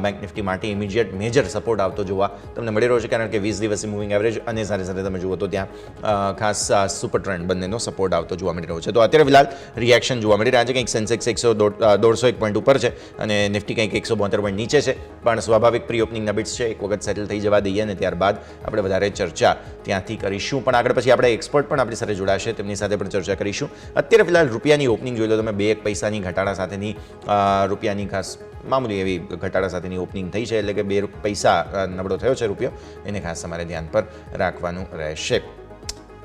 બેંક નિફ્ટી માટે ઇમિડિયેટ મેજર સપોર્ટ આવતો જોવા તમને મળી રહ્યો છે, કારણ કે 20 દિવસની મૂવિંગ એવરેજ અને સાથે સાથે તમે જુઓ તો ત્યાં ખાસ સુપર ટ્રેન્ડ બંનેનો સપોર્ટ આવતો જોવા મળી રહ્યો છે. તો અત્યારે ફિલહાલ રિએક્શન જોવા મળી રહ્યા છે. કંઈક સેન્સેક્સ 101 પોઈન્ટ ઉપર છે અને નિફ્ટી કંઈક 172 પોઈન્ટ નીચે છે. પણ સ્વાભાવિક પ્રી ઓપનિંગના બિટ્સ છે, એક વખત સેટલ થઈ જવા દઈએ અને ત્યારબાદ આપણે વધારે ચર્ચા ત્યાંથી કરીશું. પણ આગળ પછી આપણે એક્સપર્ટ પણ આપણી સાથે જોડાશે, તેમની સાથે પણ ચર્ચા કરીશું. અત્યારે ફિલહાલ રૂપિયાની ઓપનિંગ જોઈ લો તમે. 2-1 પૈસાની ઘટાડા સાથેની રૂપિયાની ખાસ મામૂલી એવી ઘટાડા સાથેની ઓપનિંગ થઈ છે, એટલે કે 2 પૈસા નબળો થયો છે રૂપિયો, એને ખાસ તમારે ધ્યાન પર રાખવાનું રહેશે.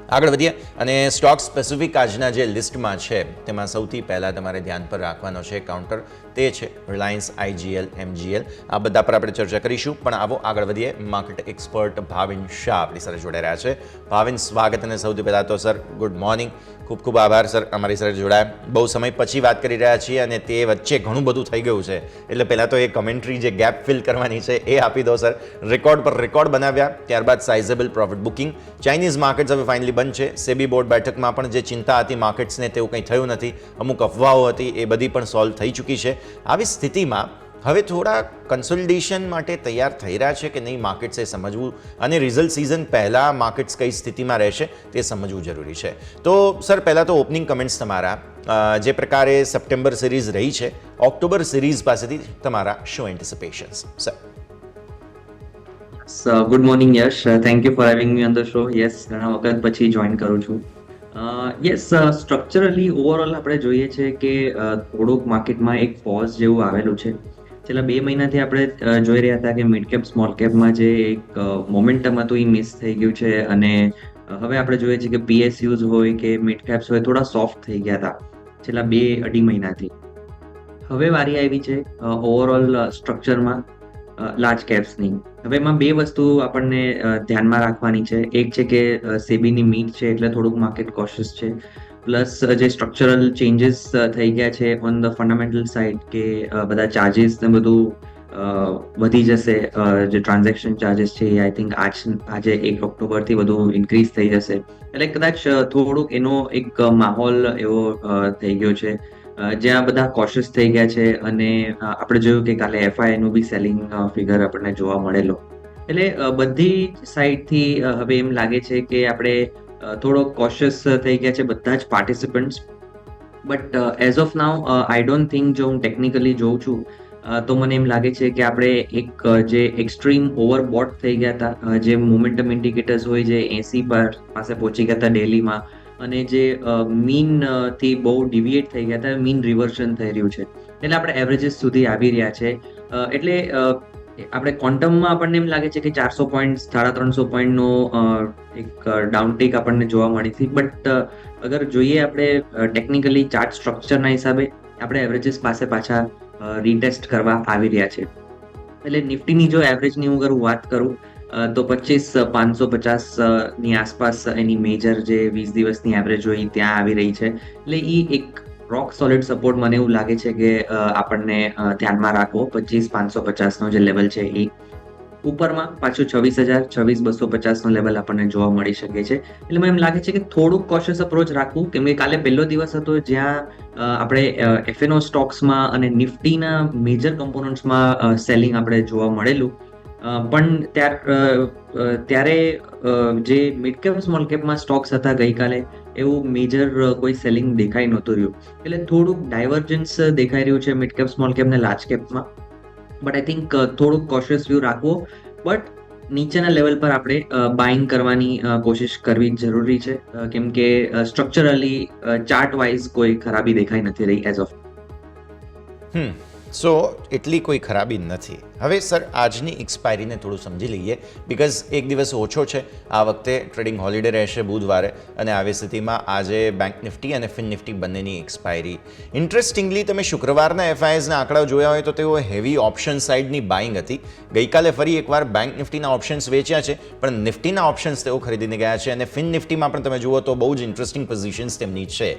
આગળ વધીએ અને સ્ટોક સ્પેસિફિક આજના જે લિસ્ટમાં છે તેમાં સૌથી પહેલાં તમારે ધ્યાન પર રાખવાનો છે કાઉન્ટર, તે છે રિલાયન્સ, IGL, MGL. આ બધા પર આપણે ચર્ચા કરીશું, પણ આવો આગળ વધીએ. માર્કેટ એક્સપર્ટ ભાવિન શાહ આપણી સાથે જોડાઈ રહ્યા છે. ભાવિન, સ્વાગત. અને સૌથી પહેલાં તો સર ગુડ મોર્નિંગ, ખૂબ ખૂબ આભાર સર અમારી સાથે જોડાયા. બહુ સમય પછી વાત કરી રહ્યા છીએ અને તે વચ્ચે ઘણું બધું થઈ ગયું છે, એટલે પહેલાં તો એ કમેન્ટ્રી જે ગેપ ફિલ કરવાની છે એ આપી દો સર. રેકોર્ડ પર રેકોર્ડ બનાવ્યા, ત્યારબાદ સાઇઝેબલ પ્રોફિટ બુકિંગ. ચાઇનીઝ માર્કેટ્સ હવે ફાઇનલી બંધ છે. સેબી બોર્ડ બેઠકમાં પણ જે ચિંતા હતી માર્કેટ્સને તેવું કંઈ થયું નથી. અમુક અફવાઓ હતી એ બધી પણ સોલ્વ થઈ ચૂકી છે. આવી સ્થિતિમાં હવે થોડા કન્સોલિડેશન માટે તૈયાર થઈ રહ્યા છે કે નહીં માર્કેટ્સે સમજવું, અને રિઝલ્ટ સિઝન પહેલાં માર્કેટ્સ કઈ સ્થિતિમાં રહેશે તે સમજવું જરૂરી છે. તો સર પહેલાં તો ઓપનિંગ કમેન્ટ્સ તમારા, જે પ્રકારે સપ્ટેમ્બર સિરીઝ રહી છે, ઓક્ટોબર સિરીઝ પાસેથી તમારા શું anticipations sir? Good morning Yash, thank you for having me on the show. Yes, ઘણા વખત પછી જોઈન કરું છું. યસ, સ્ટ્રક્ચરલી ઓવરઓલ આપણે જોઈએ છે કે થોડુંક માર્કેટમાં એક પોઝ જેવું આવેલું છે. છેલ્લા 2 મહિનાથી આપણે જોઈ રહ્યા હતા કે મિડ કેપ સ્મોલ કેપમાં જે એક મોમેન્ટમ હતું એ મિસ થઈ ગયું છે, અને હવે આપણે જોઈએ છીએ કે PSUs હોય કે મિડ કેપ્સ હોય થોડા સોફ્ટ થઈ ગયા હતા છેલ્લા 2-2.5 મહિનાથી. હવે વારી આવી છે ઓવરઓલ સ્ટ્રક્ચરમાં લાર્જ કેપ્સની. હવે એમાં 2 વસ્તુ આપણને ધ્યાનમાં રાખવાની છે. એક છે કે સેબીની મીટ છે એટલે થોડુંક માર્કેટ કોશિયસ છે, પ્લસ જે સ્ટ્રક્ચરલ ચેન્જીસ થઈ ગયા છે ઓન ધ ફંડામેન્ટલ સાઇડ, કે બધા ચાર્જીસ ને બધું વધી જશે. જે ટ્રાન્ઝેક્શન ચાર્જીસ છે એ આઈ થિંક આજે 1 ઓક્ટોબરથી બધું ઇન્ક્રીઝ થઈ જશે, એટલે કદાચ થોડુંક એનો એક માહોલ એવો થઈ ગયો છે જ્યાં બધા કોશિયસ થઈ ગયા છે. અને આપણે જોયું કે કાલે FI નું બી સેલિંગ ફિગર આપણને જોવા મળેલો, એટલે બધી સાઈડથી હવે એમ લાગે છે કે આપણે થોડો કોશિયસ થઈ ગયા છે બધા જ participants. But as of now I don't think, જો હું ટેકનિકલી જોઉં છું તો મને એમ લાગે છે કે આપણે એક જે એક્સ્ટ્રીમ ઓવરબોટ થઈ ગયા હતા, જે મોમેન્ટમ ઇન્ડિકેટર્સ હોય જે 80 પાસે પહોંચી ગયા હતા ડેલીમાં, અને જે મીન થી બહુ ડિવિએટ થઈ ગયા હતા, મીન રિવર્શન થઈ રહ્યું છે, એટલે આપણે એવરેજીસ સુધી આવી રહ્યા છે. એટલે આપણે ક્વોન્ટમમાં આપણને એમ લાગે છે કે 400 પોઈન્ટ 350 પોઈન્ટનો એક ડાઉનટેક આપણને જોવા મળી હતી. બટ અગર જોઈએ આપણે ટેકનિકલી ચાર્ટ સ્ટ્રક્ચરના હિસાબે આપણે એવરેજીસ પાસે પાછા રીટેસ્ટ કરવા આવી રહ્યા છે. એટલે નિફ્ટીની જો એવરેજની હું અગર વાત કરું તો 25,550 ની આસપાસ એની મેજર જે 20 દિવસની એવરેજ હોય ત્યાં આવી રહી છે. એટલે એ એક રોક સોલિડ સપોર્ટ મને એવું લાગે છે કે આપણને ધ્યાનમાં રાખવો. 25,550 નો જે લેવલ છે એ ઉપરમાં પાછું 26,000-26,250 નો લેવલ આપણને જોવા મળી શકે છે. એટલે મને એમ લાગે છે કે થોડુંક કોશિયસ અપ્રોચ રાખવું, કેમ કે કાલે પહેલો દિવસ હતો જ્યાં આપણે FNO સ્ટોક્સમાં અને નિફ્ટીના મેજર કમ્પોનન્ટ્સમાં સેલિંગ આપણે જોવા મળેલું. પણ ત્યારે જે મિડ કેપ સ્મોલ કેપમાં સ્ટોક્સ હતા ગઈકાલે એવું મેજર કોઈ સેલિંગ દેખાઈ નહોતું રહ્યું. એટલે થોડુંક ડાયવર્જન્સ દેખાઈ રહ્યું છે મિડ કેપ સ્મોલ કેપ ને લાર્જ કેપમાં. બટ આઈ થિંક થોડુંક કોશિયસ વ્યૂ રાખવો, બટ નીચેના લેવલ પર આપણે બાઇંગ કરવાની કોશિશ કરવી જરૂરી છે, કેમ કે સ્ટ્રક્ચરલી ચાર્ટ વાઇઝ કોઈ ખરાબી દેખાઈ નથી રહી એઝ ઓફ. સો એટલી કોઈ ખરાબી નથી. હવે સર આજની એક્સપાયરીને થોડું સમજી લઈએ, બિકોઝ એક દિવસ ઓછો છે. આ વખતે ટ્રેડિંગ હોલિડે રહેશે બુધવારે, અને આવી સ્થિતિમાં આજે બેંક નિફ્ટી અને ફિન નિફ્ટી બંનેની એક્સપાયરી. ઇન્ટરેસ્ટિંગલી તમે શુક્રવારના FISના આંકડાઓ જોયા હોય તો તેઓ હેવી ઓપ્શન સાઇડની બાઇંગ હતી. ગઈકાલે ફરી એકવાર બેંક નિફ્ટીના ઓપ્શન્સ વેચ્યા છે, પણ નિફ્ટીના ઓપ્શન્સ તેઓ ખરીદીને ગયા છે, અને ફિન નિફ્ટીમાં પણ તમે જુઓ તો બહુ જ ઇન્ટરેસ્ટિંગ પોઝિશન્સ તેમની છે.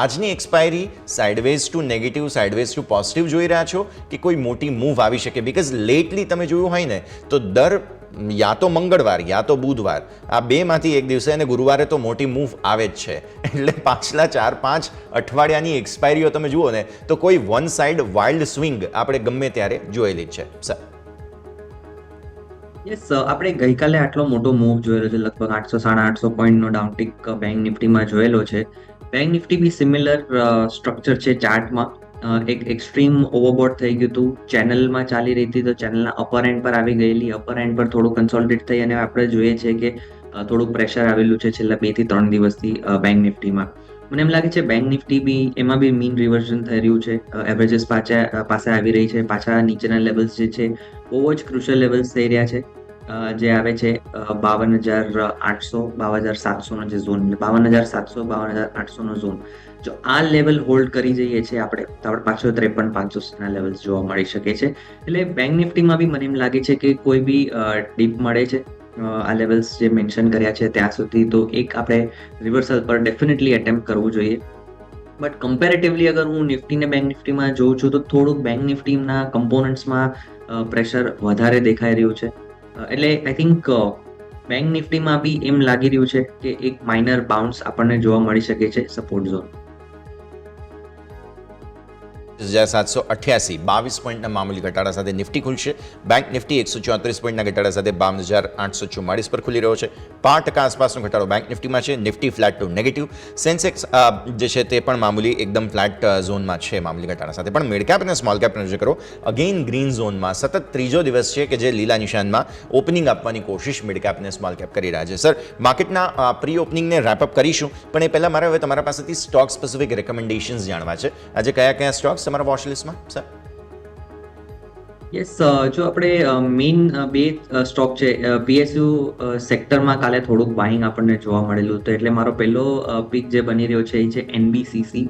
આજની expiry sideways to negative, sideways to positive જોઈ રહ્યા છો કે કોઈ મોટી મૂવ આવી શકે? બિકોઝ લેટલી તમે જોયું હોય ને તો દર યા તો મંગળવાર યા તો બુધવાર, આ 2માંથી એક દિવસે, અને ગુરુવારે તો મોટી મૂવ આવે જ છે. એટલે પાછલા 4-5 અઠવાડિયાની એક્સપાયરીઓ તમે જુઓ ને તો કોઈ વન સાઇડ વાઇલ્ડ સ્વિંગ આપણે ગમે ત્યારે જોયેલી જ છે સર. યસ, આપણે ગઈકાલે આટલો મોટો મૂવ જોયેલો છે, લગભગ 800-850 પોઈન્ટનો ડાઉનટિક બેંક નિફ્ટીમાં જોયેલો છે. બેંક નિફ્ટી બી સિમિલર સ્ટ્રક્ચર છે ચાર્ટમાં. એક એક્સ્ટ્રીમ ઓવરબોટ થઈ ગયું હતું, ચેનલમાં ચાલી રહી હતી તો ચેનલના અપર એન્ડ પર આવી ગયેલી, અપર એન્ડ પર થોડું કન્સોલિડેટ થઈ, અને આપણે જોઈએ છે કે થોડુંક પ્રેશર આવેલું છે છેલ્લા 2 થી 3 દિવસથી બેંક નિફ્ટીમાં. મને એમ લાગે છે બેંક નિફ્ટી બી એમાં બી મીન રિવર્ઝન થઈ રહ્યું છે, એવરેજીસ પાસે આવી રહી છે, પાછા નીચેના લેવલ્સ જે છે બહુ જ ક્રુશિયલ લેવલ્સ થઈ રહ્યા છે. જે આવે છે 52,800 52,700 નો જે ઝોન, 52,700 52,800 નો ઝોન, જો આ લેવલ હોલ્ડ કરી જઈએ છીએ આપણે તો આપણે પાછો 53,500 ના લેવલ્સ જોવા મળી શકે છે. એટલે બેંક નિફ્ટીમાં બી મને એમ લાગે છે કે કોઈ બી ડીપ મળે છે આ લેવલ્સ જે મેન્શન કર્યા છે ત્યાં સુધી, તો એક આપણે રિવર્સલ પર ડેફિનેટલી એટેમ્પ્ટ કરવું જોઈએ. બટ કમ્પેરેટિવલી અગર હું નિફ્ટી ને બેંક નિફ્ટીમાં જોઉં છું તો થોડુંક બેંક નિફ્ટીના કમ્પોનન્ટ્સમાં પ્રેશર વધારે દેખાઈ રહ્યું છે. એટલે આઈ થિંક બેંક નિફ્ટીમાં બી એમ લાગી રહ્યું છે કે એક માઇનર બાઉન્સ આપણને જોવા મળી શકે છે સપોર્ટ ઝોન. 788 22 પોઈન્ટના મામૂલી ઘટાડા સાથે નિફ્ટી ખુલશે. બેંક નિફ્ટી 134 પોઈન્ટના ઘટાડા સાથે 52,844 પર ખુલી રહ્યો છે. 5% આસપાસનો ઘટાડો બેંક નિફ્ટીમાં છે. Nifty flat to negative. Sensex જે છે તે પણ મામૂલી એકદમ ફ્લેટ ઝોનમાં છે મામૂલી ઘટાડા સાથે. પણ મિડ કેપ અને સ્મોલ કેપ નજર કરો, અગેન ગ્રીન ઝોનમાં સતત ત્રીજો દિવસ છે કે જે લીલા નિશાનમાં ઓપનિંગ આપવાની કોશિશ મિડ કેપ અને સ્મોલ કેપ કરી રહ્યા છે. સર, માર્કેટના પ્રી ઓપનિંગને રેપઅપ કરીશું, પણ એ પહેલાં મારે હવે તમારા પાસેથી સ્ટોક સ્પેસિફિક રેકમેન્ડેશન્સ જાણવા છે. આજે કયા સ્ટોક્સ તમારા વોચ લિસ્ટમાં સર? યસ, જો આપણે મેઇન બે સ્ટોક છે પીએસયુ સેક્ટરમાં કાલે થોડુંક બાઇંગ આપણને જોવા મળેલું હતું, એટલે મારો પહેલો પિક જે બની રહ્યો છે એ છે એનબીસીસી.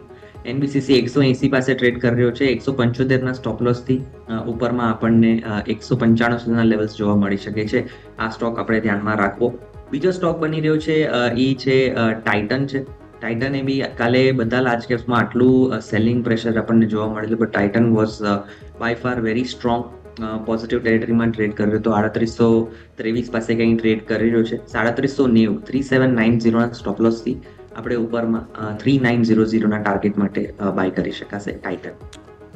એનબીસીસી 180 પાસે ટ્રેડ કરી રહ્યો છે. 175 ના સ્ટોપ લોસથી ઉપરમાં આપણને 195 સુધીના લેવલ્સ જોવા મળી શકે છે. આ સ્ટોક આપણે ધ્યાનમાં રાખવો. બીજો સ્ટોક બની રહ્યો છે એ છે ટાઇટન છે. ટાઇટને બી કાલે બધા લાર્જ કેપ્સમાં આટલું સેલિંગ પ્રેશર આપણને જોવા મળેલું, but Titan was by far very strong positive ટેરેટરીમાં ટ્રેડ કરી રહ્યો હતો. 3823 પાસે કંઈ ટ્રેડ કરી રહ્યો છે. 3790 3790 ના સ્ટોપ લોસથી આપણે ઉપરમાં 3900 ના ટાર્ગેટ માટે બાય કરી શકાશે ટાઇટન.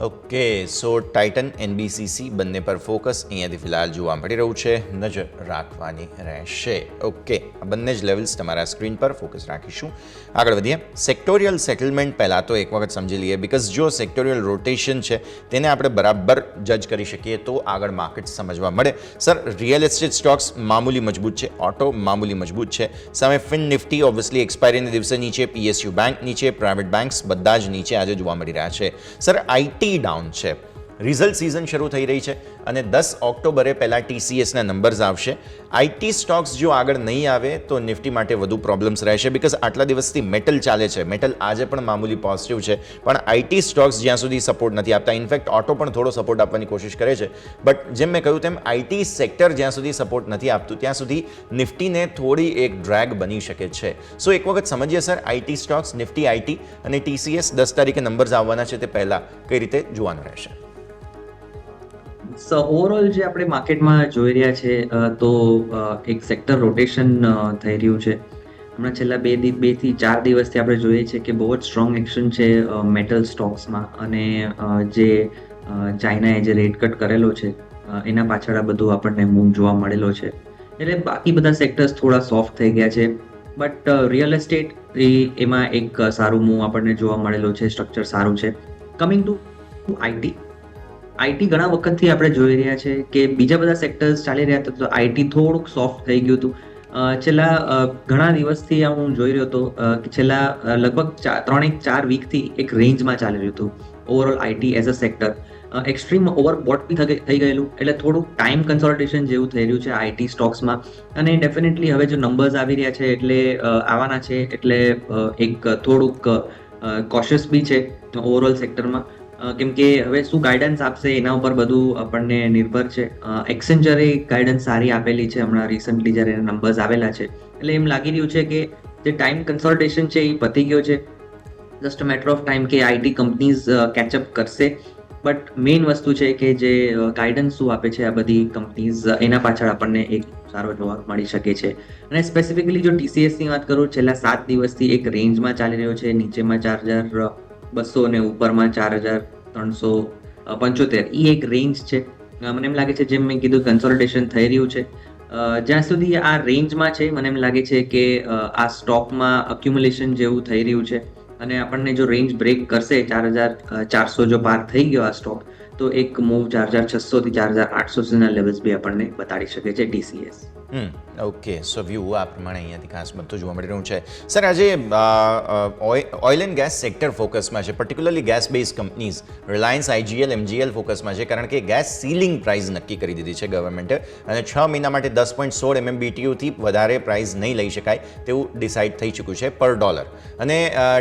ઓકે, સો ટાઇટન એનબીસીસી બંને પર ફોકસ અહીંયાથી ફિલહાલ જોવા મળી રહ્યું છે, નજર રાખવાની રહેશે. ઓકે, આ બંને જ લેવલ્સ તમારા સ્ક્રીન પર ફોકસ રાખીશું. આગળ વધીએ. સેક્ટોરિયલ સેટલમેન્ટ પહેલાં તો એક વખત સમજી લઈએ, બિકોઝ જો સેક્ટોરિયલ રોટેશન છે તેને આપણે બરાબર જજ કરી શકીએ તો આગળ માર્કેટ સમજવા મળે. સર, રિયલ એસ્ટેટ સ્ટોક્સ મામૂલી મજબૂત છે, ઓટો મામૂલી મજબૂત છે. સામે ફિન નિફ્ટી ઓબ્વિયસલી એક્સપાયરીના દિવસે નીચે, પીએસયુ બેંક નીચે, પ્રાઇવેટ બેંક્સ બધા જ નીચે આજે જોવા મળી રહ્યા છે. સર, આઈટી ડાઉન છે. રિઝલ્ટ સિઝન શરૂ થઈ રહી છે અને 10 ઓક્ટોબરે પહેલાં TCSના નંબર્સ આવશે. આઈટી સ્ટોક્સ જો આગળ નહીં આવે તો નિફ્ટી માટે વધુ પ્રોબ્લેમ્સ રહેશે, બિકોઝ આટલા દિવસથી મેટલ ચાલે છે. મેટલ આજે પણ મામૂલી પોઝિટિવ છે, પણ આઈટી સ્ટોક્સ જ્યાં સુધી સપોર્ટ નથી આપતા, ઇનફેક્ટ ઓટો પણ થોડો સપોર્ટ આપવાની કોશિશ કરે છે, બટ જેમ મેં કહ્યું તેમ આઈટી સેક્ટર જ્યાં સુધી સપોર્ટ નથી આપતું ત્યાં સુધી નિફ્ટીને થોડી એક ડ્રેગ બની શકે છે. સો એક વખત સમજીએ sir, IT stocks, Nifty IT અને TCS 10 તારીખે નંબર્સ આવવાના છે તે પહેલાં કઈ રીતે જોવાનું રહેશે? ઓવરઓલ જે આપણે માર્કેટમાં જોઈ રહ્યા છે તો એક સેક્ટર રોટેશન થઈ રહ્યું છે. હમણાં છેલ્લા 2 થી 4 દિવસથી આપણે જોઈએ છે કે બહુ જ સ્ટ્રોંગ એક્શન છે મેટલ સ્ટોક્સમાં, અને જે ચાઇનાએ જે રેટ કટ કરેલો છે એના પાછળ આ બધું આપણને મૂવ જોવા મળેલો છે. એટલે બાકી બધા સેક્ટર્સ થોડા સોફ્ટ થઈ ગયા છે, બટ રિયલ એસ્ટેટ એમાં એક સારું મૂવ આપણને જોવા મળેલો છે, સ્ટ્રક્ચર સારું છે. કમિંગ ટુ આઈટી ઘણા વખતથી આપણે જોઈ રહ્યા છે કે બીજા બધા સેક્ટર્સ ચાલી રહ્યા હતા તો આઈટી થોડુંક સોફ્ટ થઈ ગયું હતું. છેલ્લા ઘણા દિવસથી હું જોઈ રહ્યો હતો કે છેલ્લા લગભગ 3-4 વીકથી એક રેન્જમાં ચાલી રહ્યું હતું overall IT as a sector. Extreme overbought બી થઈ ગયેલું, એટલે થોડુંક ટાઈમ કન્સોલિડેશન જેવું થઈ રહ્યું છે આઈટી સ્ટોક્સમાં. અને ડેફિનેટલી હવે જો નંબર્સ આવી રહ્યા છે એટલે આવવાના છે, એટલે એક થોડુંક કોશિયસ બી છે ઓવરઓલ સેક્ટરમાં, કેમ કે હવે શું ગાઈડન્સ આપશે એના ઉપર બધું આપણને નિર્ભર છે. એક્સેન્જરે ગાઈડન્સ સારી આપેલી છે હમણાં રિસન્ટલી જ્યારે એના નંબર્સ આવેલા છે, એટલે એમ લાગી રહ્યું છે કે જે ટાઈમ કન્સોલિડેશન છે એ પતી ગયો છે. જસ્ટ મેટર ઓફ ટાઈમ કે આઈટી કંપનીઝ કેચઅપ કરશે. બટ મેઇન વસ્તુ છે કે જે ગાઈડન્સ શું આપે છે આ બધી કંપનીઝ, એના પાછળ આપણને એક સારો જોવા મળી શકે છે. અને સ્પેસિફિકલી જો TCSની વાત કરું, છેલ્લા 7 દિવસથી એક રેન્જમાં ચાલી રહ્યો છે, નીચેમાં 4,200 અને ઉપરમાં 4,375. એ એક રેન્જ છે. મને એમ લાગે છે, જેમ મેં કીધું, કન્સોલિડેશન થઈ રહ્યું છે. જ્યાં સુધી આ રેન્જમાં છે મને એમ લાગે છે કે આ સ્ટોકમાં અક્યુમ્યુલેશન જેવું થઈ રહ્યું છે, અને આપણને જો રેન્જ બ્રેક કરશે 4,400 જો પાર થઈ ગયો આ સ્ટોક, તો એક મૂવ 4,600 થી 4,800 સુધીના લેવલ્સ બી આપણને બતાડી શકે છે TCS. ઓકે સો વ્યૂ આ પ્રમાણે અહીંયાથી ખાસ બધું જોવા મળી રહ્યું છે સર આજે ઓઇલ એન્ડ ગેસ સેક્ટર ફોકસમાં છે particularly gas base companies Reliance IGL MGL ફોકસમાં છે કારણ કે ગેસ સીલિંગ પ્રાઇસ નક્કી કરી દીધી છે ગવર્મેન્ટે અને 6 મહિના માટે 10.16 MMBTUથી વધારે પ્રાઇસ નહીં લઈ શકાય તેવું ડિસાઇડ થઈ ચૂક્યું છે પર ડોલર અને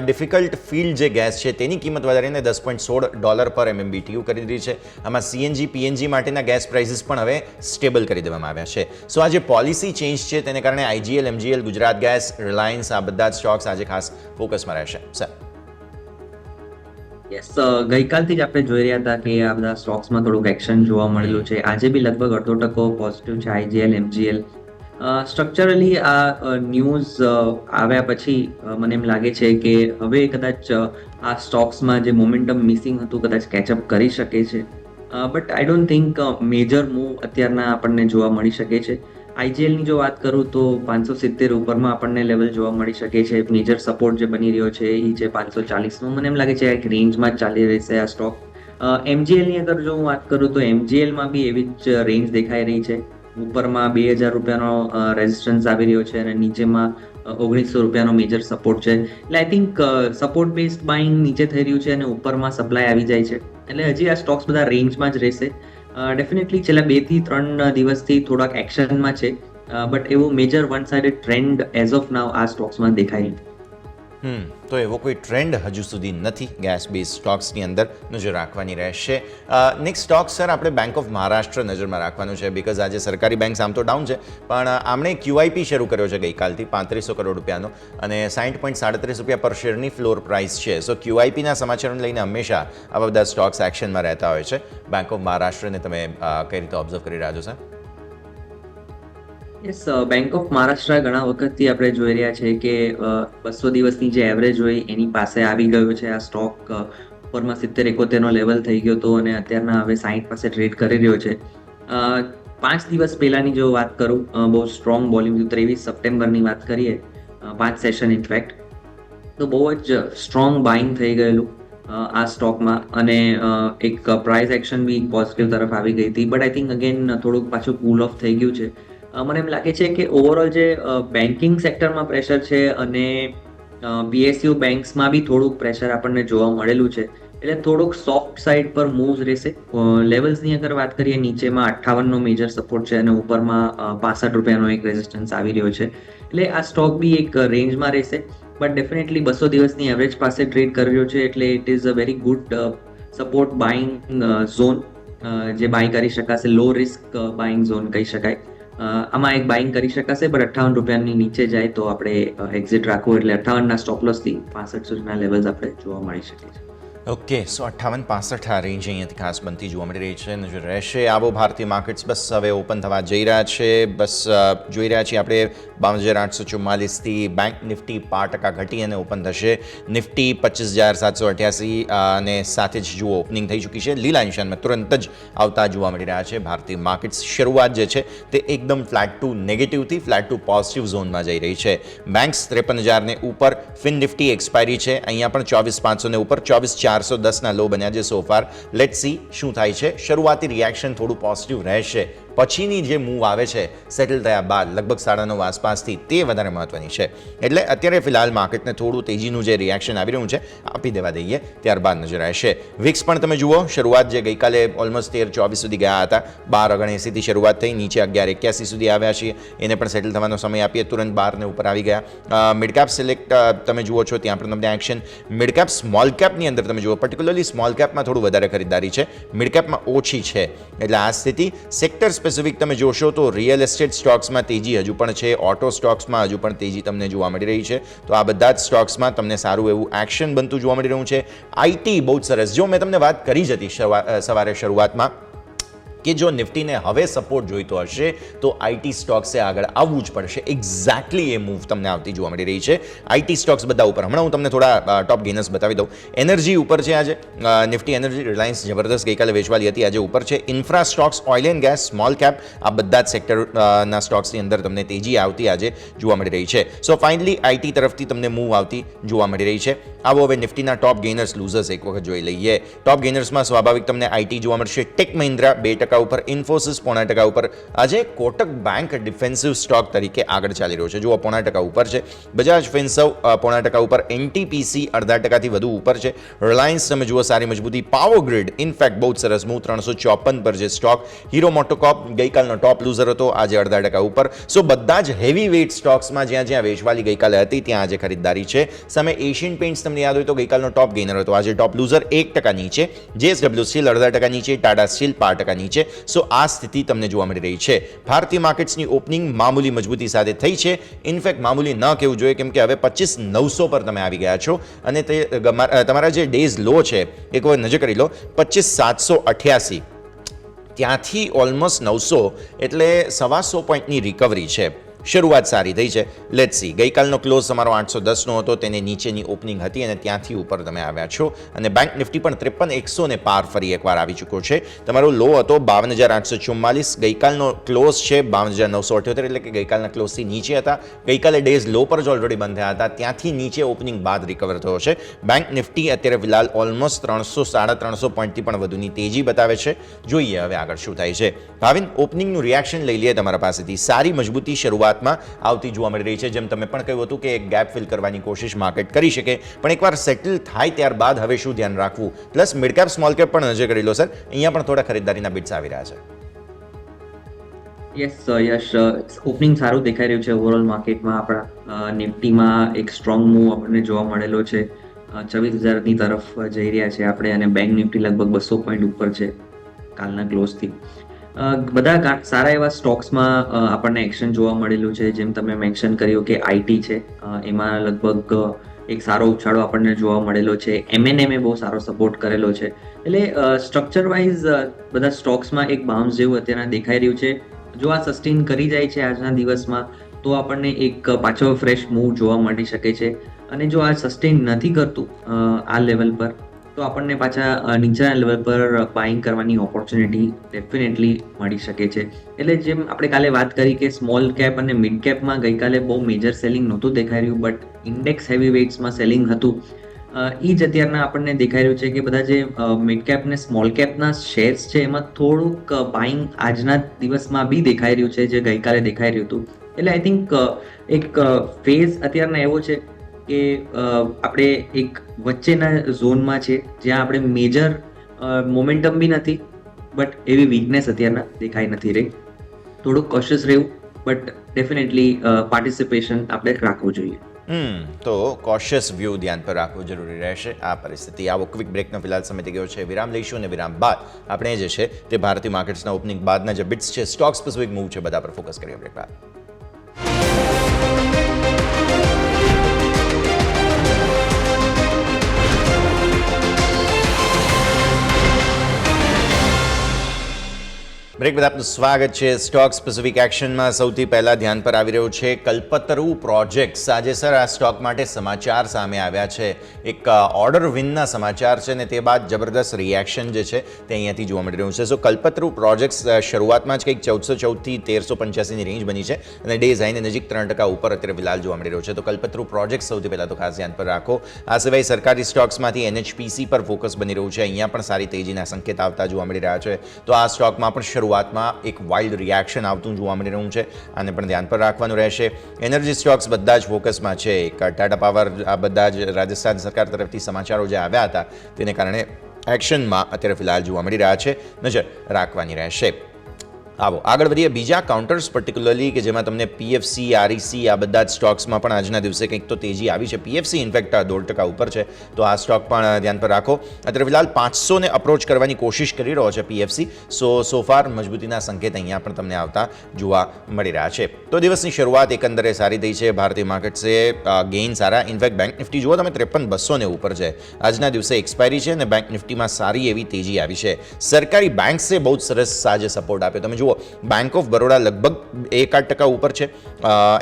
ડિફિકલ્ટ ફીલ્ડ જે ગેસ છે તેની કિંમત વધારીને $10.16 પર MMBTU કરી દીધી છે આમાં સીએનજી પીએનજી માટેના ગેસ પ્રાઇસીસ પણ હવે સ્ટેબલ કરી દેવામાં આવ્યા છે સો આજે પોલિસી ચેન્જ છે તેને કારણે આઈજીએલ એમજીએલ ગુજરાત ગેસ રિલાયન્સ આ બધા જ સ્ટોક્સ આજે ખાસ ફોકસમાં રહેશે સર યસ ગઈકાલથી જ આપણે જોઈ રહ્યા હતા કે આ બધા સ્ટોક્સમાં થોડુંક એક્શન જોવા મળેલું છે આજે બી લગભગ 0.5% પોઝિટિવ છે આઈજીએલ એમજીએલ સ્ટ્રક્ચરલી આ ન્યૂઝ આવ્યા પછી મને એમ લાગે છે કે હવે કદાચ આ સ્ટોક્સમાં જે મોમેન્ટમ મિસિંગ હતું કદાચ કેચઅપ કરી શકે છે but I don't think major move અત્યારના આપણને જોવા મળી શકે છે આઈજીએલની જો વાત કરું તો 570 ઉપરમાં આપણને લેવલ જોવા મળી શકે છે મેજર સપોર્ટ જે બની રહ્યો છે એ છે 540નો મને એમ લાગે છે એક રેન્જમાં જ ચાલી રહેશે આ સ્ટોક એમજીએલની અગર જો હું વાત કરું તો એમજીએલમાં બી એવી જ રેન્જ દેખાઈ રહી છે ઉપરમાં 2000 રૂપિયાનો રેઝિસ્ટન્સ આવી રહ્યો છે અને નીચેમાં 1900 રૂપિયાનો મેજર સપોર્ટ છે એટલે I think support based buying નીચે થઈ રહ્યું છે અને ઉપરમાં સપ્લાય આવી જાય છે એટલે હજી આ સ્ટોક્સ બધા રેન્જમાં જ રહેશે ડેફિનેટલી છેલ્લા 2 થી 3 દિવસથી થોડાક એક્શનમાં છે બટ એવો major one sided trend as of નાવ આ સ્ટોક્સમાં દેખાય તો એવો કોઈ ટ્રેન્ડ હજુ સુધી નથી ગેસ બેઝ સ્ટોક્સની અંદર નજર રાખવાની રહેશે નેક્સ્ટ સ્ટોક સર આપણે બેંક ઓફ મહારાષ્ટ્ર નજરમાં રાખવાનું છે બિકોઝ આજે સરકારી બેંક આમ તો ડાઉન છે પણ આમણે ક્યુઆઈપી શરૂ કર્યો છે ગઈકાલથી 3500 કરોડ રૂપિયાનો અને 60.37 રૂપિયા પર શેરની ફ્લોર પ્રાઇસ છે સો ક્યુઆઈપીના સમાચારોને લઈને હંમેશા આવા બધા સ્ટોક્સ એક્શનમાં રહેતા હોય છે બેંક ઓફ મહારાષ્ટ્રને તમે કઈ રીતે ઓબ્ઝર્વ કરી રહ્યા છો sir yes bank of Maharashtra ઘણા વખતથી આપણે જોઈ રહ્યા છે કે 200 દિવસની જે એવરેજ હોય એની પાસે આવી ગયો છે આ સ્ટોક ઉપરમાં 70-71 લેવલ થઈ ગયો હતો અને અત્યારના હવે 60 પાસે ટ્રેડ કરી રહ્યો છે 5 દિવસ પહેલાની જો વાત કરું બહુ સ્ટ્રોંગ વોલ્યુમ 23 સપ્ટેમ્બરની વાત કરીએ 5 સેશન ઇનફેક્ટ તો બહુ જ સ્ટ્રોંગ બાઇંગ થઈ ગયેલું આ સ્ટોકમાં અને એક પ્રાઇસ એક્શન બી પોઝિટિવ તરફ આવી ગઈ હતી બટ આઈ થિંક અગેન થોડુંક પાછું કૂલ ઓફ થઈ ગયું છે મને એમ લાગે છે કે ઓવરઓલ જે બેન્કિંગ સેક્ટરમાં પ્રેશર છે અને પીએસયુ બેંક્સમાં બી થોડુંક પ્રેશર આપણને જોવા મળેલું છે એટલે થોડુંક સોફ્ટ સાઇડ પર મૂવ્સ રહેશે લેવલ્સની અગર વાત કરીએ નીચેમાં 58નો મેજર સપોર્ટ છે અને ઉપરમાં 65 રૂપિયાનો એક રેઝિસ્ટન્સ આવી રહ્યો છે એટલે આ સ્ટોક બી એક રેન્જમાં રહેશે બટ ડેફિનેટલી 200 દિવસની એવરેજ પાસે ટ્રેડ કરી રહ્યો છે એટલે it is a very good support buying zone જે બાય કરી શકાશે લો રિસ્ક બાઇંગ ઝોન કહી શકાય આમાં એક બાઇંગ કરી શકાશે બટ 58 રૂપિયાની નીચે જાય તો આપણે એક્ઝિટ રાખવું એટલે 58ના સ્ટોપ લોસથી 65 સુધીના લેવલ્સ આપણે જોવા મળી શકે છે ઓકે સો 58-65 આ રેન્જ અહીંયાથી ખાસ બનતી જોવા મળી રહી છે નજર રહેશે આવો ભારતીય માર્કેટ્સ બસ હવે ઓપન થવા જઈ રહ્યા છે બસ જોઈ રહ્યા છીએ આપણે 52,844થી બેંક નિફ્ટી 5% ઘટી અને ઓપન થશે નિફ્ટી 25,788 અને સાથે જ જુઓ ઓપનિંગ થઈ ચૂકી છે લીલા નિશાનમાં તુરંત જ આવતા જોવા મળી રહ્યા છે ભારતીય માર્કેટ્સ શરૂઆત જે છે તે એકદમ ફ્લેટ ટુ નેગેટિવથી ફ્લેટ ટુ પોઝિટિવ ઝોનમાં જઈ રહી છે બેંક્સ 53,000ને ઉપર ફિન નિફ્ટી એક્સપાયરી છે અહીંયા પણ 24,500 ને ઉપર 24,410ના લો બન્યા છે સો ફાર લેટ સી શું થાય છે શરૂઆતી રિએક્શન થોડું પોઝિટિવ રહેશે પછીની જે મૂવ આવે છે સેટલ થયા બાદ લગભગ 9:30 આસપાસથી તે વધારે મહત્વની છે એટલે અત્યારે ફિલહાલ માર્કેટને થોડું તેજીનું જે રિએક્શન આવી રહ્યું છે આપી દેવા દઈએ ત્યારબાદ નજર આવશે વિક્સ પણ તમે જુઓ શરૂઆત જે ગઈકાલે ઓલમોસ્ટ 13-24 સુધી ગયા હતા 12.79થી શરૂઆત થઈ નીચે 11.81 સુધી આવ્યા છીએ એને પણ સેટલ થવાનો સમય આપીએ તુરંત 12 ને ઉપર આવી ગયા મિડકેપ સિલેક્ટ તમે જુઓ છો ત્યાં પણ તમને એક્શન મિડકેપ સ્મોલ કેપની અંદર તમે જુઓ પર્ટિક્યુલરલી સ્મોલ કેપમાં થોડું વધારે ખરીદારી છે મિડકેપમાં ઓછી છે એટલે આ સ્થિતિ સેક્ટર સ્પેસિફિક તમે જોશો તો રિયલ એસ્ટેટ સ્ટોક્સમાં તેજી હજુ પણ છે ઓટો સ્ટોક્સમાં હજુ પણ તેજી તમને જોવા મળી રહી છે તો આ બધા જ સ્ટોક્સમાં તમને સારું એવું એક્શન બનતું જોવા મળી રહ્યું છે આઈટી બહુ જ સરસ જો મેં તમને વાત કરી જ હતી સવારે શરૂઆતમાં કે જો નિફ્ટીને હવે સપોર્ટ જોઈતો હશે તો આઈટી સ્ટોક્સે આગળ આવવું જ પડશે એક્ઝેક્ટલી એ મૂવ તમને આવતી જોવા મળી રહી છે આઈટી સ્ટોક્સ બધા ઉપર હમણાં હું તમને થોડા ટોપ ગેનર્સ બતાવી દઉં એનર્જી ઉપર છે આજે નિફ્ટી એનર્જી રિલાયન્સ જબરદસ્ત ગઈકાલે વેચવાલી હતી આજે ઉપર છે infra stocks oil and gas small cap આ બધા જ સેક્ટરના સ્ટોક્સની અંદર તમને તેજી આવતી આજે જોવા મળી રહી છે સો ફાઇનલી આઈટી તરફથી તમને મૂવ આવતી જોવા મળી રહી છે આવો હવે નિફ્ટીના ટોપ ગેનર્સ લૂઝર્સ એક વખત જોઈ લઈએ ટોપ ગેનર્સમાં સ્વાભાવિક તમને આઈટી જોવા મળશે ટેક મહિન્દ્રા 2% 0.5% ઉપર, ઇન્ફોસિસ 0.5% ઉપર. આજે કોટક બેંક ડિફેન્સિવ સ્ટોક તરીકે આગળ ચાલી રહ્યો છે. જુઓ 0.5% ઉપર છે. બજાજ ફિન્સર્વ 0.5% ઉપર, એનટીપીસી 0.5% ઉપર ઉપર છે. રિલાયન્સ તમે જુઓ સારી મજબૂતી. પાવર ગ્રીડ ઇનફેક્ટ બહુ સરસ મૂવ 354 પર છે સ્ટોક. હીરો મોટોકોપ ગઈકાલનો ટોપ લૂઝર હતો, આજે 0.5% ઉપર. સો બધા જ હેવી વેઇટ સ્ટોક્સમાં જ્યાં જ્યાં વેચવાલી ગઈકાલે હતી ત્યાં આજે ખરીદદારી છે. સામે એશિયન પેઇન્ટ્સ તમને યાદ હોય તો ગઈકાલનો ટોપ ગેઇનર હતો, આજે ટોપ લૂઝર 1% નીચે. જેએસડબલ્યુ સ્ટીલ 0.5% નીચે, ટાટા સ્ટીલ 5% નીચે. સો આ સ્થિતિ તમને જોવા મળી રહી છે. ભારતીય માર્કેટ્સની ઓપનિંગ મામૂલી મજબૂતી સાથે થઈ છે. ઇનફેક્ટ મામૂલી ન કહેવું જોઈએ, કેમ કે હવે 25,900 પર તમે આવી ગયા છો અને તે તમારા જે ડેઝ લો છે એક વાર નજર કરી લો, 25,788 ત્યાંથી ઓલમોસ્ટ 900 એટલે 125 પોઈન્ટની રિકવરી છે. શરૂઆત સારી થઈ છે. લેટ્સ સી, ગઈકાલનો ક્લોઝ તમારો 810નો હતો, તેને નીચેની ઓપનિંગ હતી અને ત્યાંથી ઉપર તમે આવ્યા છો. અને બેંક નિફ્ટી પણ 53,100 ને પાર ફરી એકવાર આવી ચૂક્યો છે. તમારો લો હતો 52,844, ગઈકાલનો ક્લોઝ છે 52,978, એટલે કે ગઈકાલના ક્લોઝથી નીચે હતા. ગઈકાલે ડેઝ લો પર જ ઓલરેડી બંધ થયા હતા, ત્યાંથી નીચે ઓપનિંગ બાદ રિકવર થયો છે. બેંક નિફ્ટી અત્યારે ફિલહાલ ઓલમોસ્ટ 300-350 પોઈન્ટથી પણ વધુની તેજી બતાવે છે. જોઈએ હવે આગળ શું થાય છે. ભાવિન, ઓપનિંગનું રિએક્શન લઈ લઈએ તમારા પાસેથી. સારી મજબૂતી શરૂઆત આવતી જોવા મળી રહી છે. જેમ તમે પણ કહ્યું હતું કે એક ગેપ ફિલ કરવાની કોશિશ માર્કેટ કરી શકે, પણ એકવાર સેટલ થાય ત્યારબાદ હવે શું ધ્યાન રાખવું? Plus mid cap small cap પણ નજર કરી લો સર, અહીંયા પણ થોડા ખરીદદારીના બિટ્સ આવી રહ્યા છે. યસ યશ, ઓપનિંગ સારું દેખાઈ રહ્યું છે ઓવરઓલ માર્કેટમાં. આપણા નિફ્ટીમાં એક સ્ટ્રોંગ મૂવ આપણને જોવા મળેલો છે, 24,000ની તરફ જઈ રહ્યા છે આપણે, અને બેંક નિફ્ટી લગભગ 200 પોઈન્ટ ઉપર છે કાલના ક્લોઝથી. બધા સારા એવા સ્ટોક્સમાં આપણને એક્શન જોવા મળેલું છે. જેમ તમે મેન્શન કર્યું કે આઈટી છે, એમાં લગભગ એક સારો ઉછાળો આપણને જોવા મળેલો છે. એમએનએમ બહુ સારો સપોર્ટ કરેલો છે. એટલે સ્ટ્રક્ચર વાઇઝ બધા સ્ટોક્સમાં એક બાઉન્સ જેવું અત્યારે દેખાઈ રહ્યું છે. જો આ સસ્ટેન કરી જાય છે આજના દિવસમાં તો આપણને એક પાછો ફ્રેશ મૂવ જોવા મળી શકે છે. અને જો આ સસ્ટેન નથી કરતું આ લેવલ પર, તો આપણને પાછા નીચેના લેવલ પર બાઇંગ કરવાની ઓપોર્ચ્યુનિટી ડેફિનેટલી મળી શકે છે. એટલે જેમ આપણે કાલે વાત કરી કે સ્મોલ કેપ અને મિડ કેપમાં ગઈકાલે બહુ મેજર સેલિંગ નહોતું દેખાઈ રહ્યું, બટ ઇન્ડેક્સ હેવી વેઇટ્સમાં સેલિંગ હતું. એ જ અત્યારના આપણને દેખાઈ રહ્યું છે કે બધા જે મિડ કેપ ને સ્મોલ કેપના શેર્સ છે એમાં થોડુંક બાઇંગ આજના દિવસમાં બી દેખાઈ રહ્યું છે, જે ગઈકાલે દેખાઈ રહ્યું હતું. એટલે આઈ થિંક એક ફેઝ અત્યારના એવો છે કે આપણે એક વચ્ચેના ઝોનમાં છે, જ્યાં આપણે મેજર મોમેન્ટમ બી નથી, બટ એવી વીકનેસ અત્યારના દેખાઈ નથી રહી. થોડુંક કોશિયસ રહેવું, બટ ડેફિનેટલી પાર્ટિસિપેશન આપણે રાખવું જોઈએ. તો કોશિયસ વ્યૂ ધ્યાન પર રાખવું જરૂરી રહેશે આ પરિસ્થિતિ. આવો ક્વિક બ્રેકનો ફિલહાલ સમય થઈ ગયો છે, વિરામ લઈશું અને વિરામ બાદ આપણે જે છે તે ભારતીય માર્કેટ્સના ઓપનિંગ બાદના જે બિટ્સ છે, સ્ટોક સ્પેસિફિક મૂવ છે, બધા પર ફોકસ કરીએ બ્રેક બાદ. બ્રેક બાદ આપનું સ્વાગત છે. સ્ટોક સ્પેસિફિક એક્શનમાં સૌથી પહેલા ધ્યાન પર આવી રહ્યું છે કલ્પતરુ પ્રોજેક્ટ્સ. આજે સર આ સ્ટોક માટે સમાચાર સામે આવ્યા છે, એક ઓર્ડર વિનના સમાચાર છે અને તે બાદ જબરદસ્ત રિએક્શન જે છે તે અહીંયાથી જોવા મળી રહ્યું છે. સો કલ્પતરુ પ્રોજેક્ટ્સ શરૂઆતમાં જ કંઈક 1414થી 1385ની રેન્જ બની છે અને ડેઝ હાઈને નજીક 3% ઉપર અત્યારે ફિલહાલ જોવા મળી રહ્યું છે. તો કલ્પતરુ પ્રોજેક્ટ સૌથી પહેલાં તો ખાસ ધ્યાન પર રાખો. આ સિવાય સરકારી સ્ટોક્સમાંથી NHPC પર ફોકસ બની રહ્યું છે, અહીંયા પણ સારી તેજીના સંકેત આવતા જોવા મળી રહ્યા છે. તો આ સ્ટોકમાં પણ શરૂઆતમાં એક વાઇલ્ડ રિએક્શન આવતું જોવા મળી રહ્યું છે, આને પણ ધ્યાન પર રાખવાનું રહેશે. એનર્જી સ્ટોક્સ બધા જ ફોકસમાં છે. એક ટાટા પાવર, આ બધા જ રાજસ્થાન સરકાર તરફથી સમાચારો જે આવ્યા હતા તેને કારણે એક્શનમાં અત્યારે ફિલહાલ જોવા મળી રહ્યા છે, નજર રાખવાની રહેશે. આવો આગળ વધીએ બીજા કાઉન્ટર્સ, પર્ટિક્યુલરલી કે જેમાં તમને PFC, REC આ બધા જ સ્ટોક્સમાં પણ આજના દિવસે કંઈક તો તેજી આવી છે. PFC ઇનફેક્ટ 1.5% ઉપર છે, તો આ સ્ટોક પણ ધ્યાન પર રાખો. અત્યારે ફિલહાલ 500 ને અપ્રોચ કરવાની કોશિશ કરી રહ્યો છે PFC. સો ફાર મજબૂતીના સંકેત અહીંયા પણ તમને આવતા જોવા મળી રહ્યા છે. તો દિવસની શરૂઆત એકંદરે સારી થઈ છે. ભારતીય માર્કેટ્સે ગેઇન સારા. ઇનફેક્ટ બેંક નિફ્ટી જુઓ તમે 53,200 ને ઉપર છે. આજના દિવસે એક્સપાયરી છે અને બેંક નિફ્ટીમાં સારી એવી તેજી આવી છે. સરકારી બેંક્સે બહુ સરસ આજે સપોર્ટ આપ્યો. તમે જુઓ જુઓ, બેંક ઓફ બરોડા લગભગ 1-8% ઉપર છે,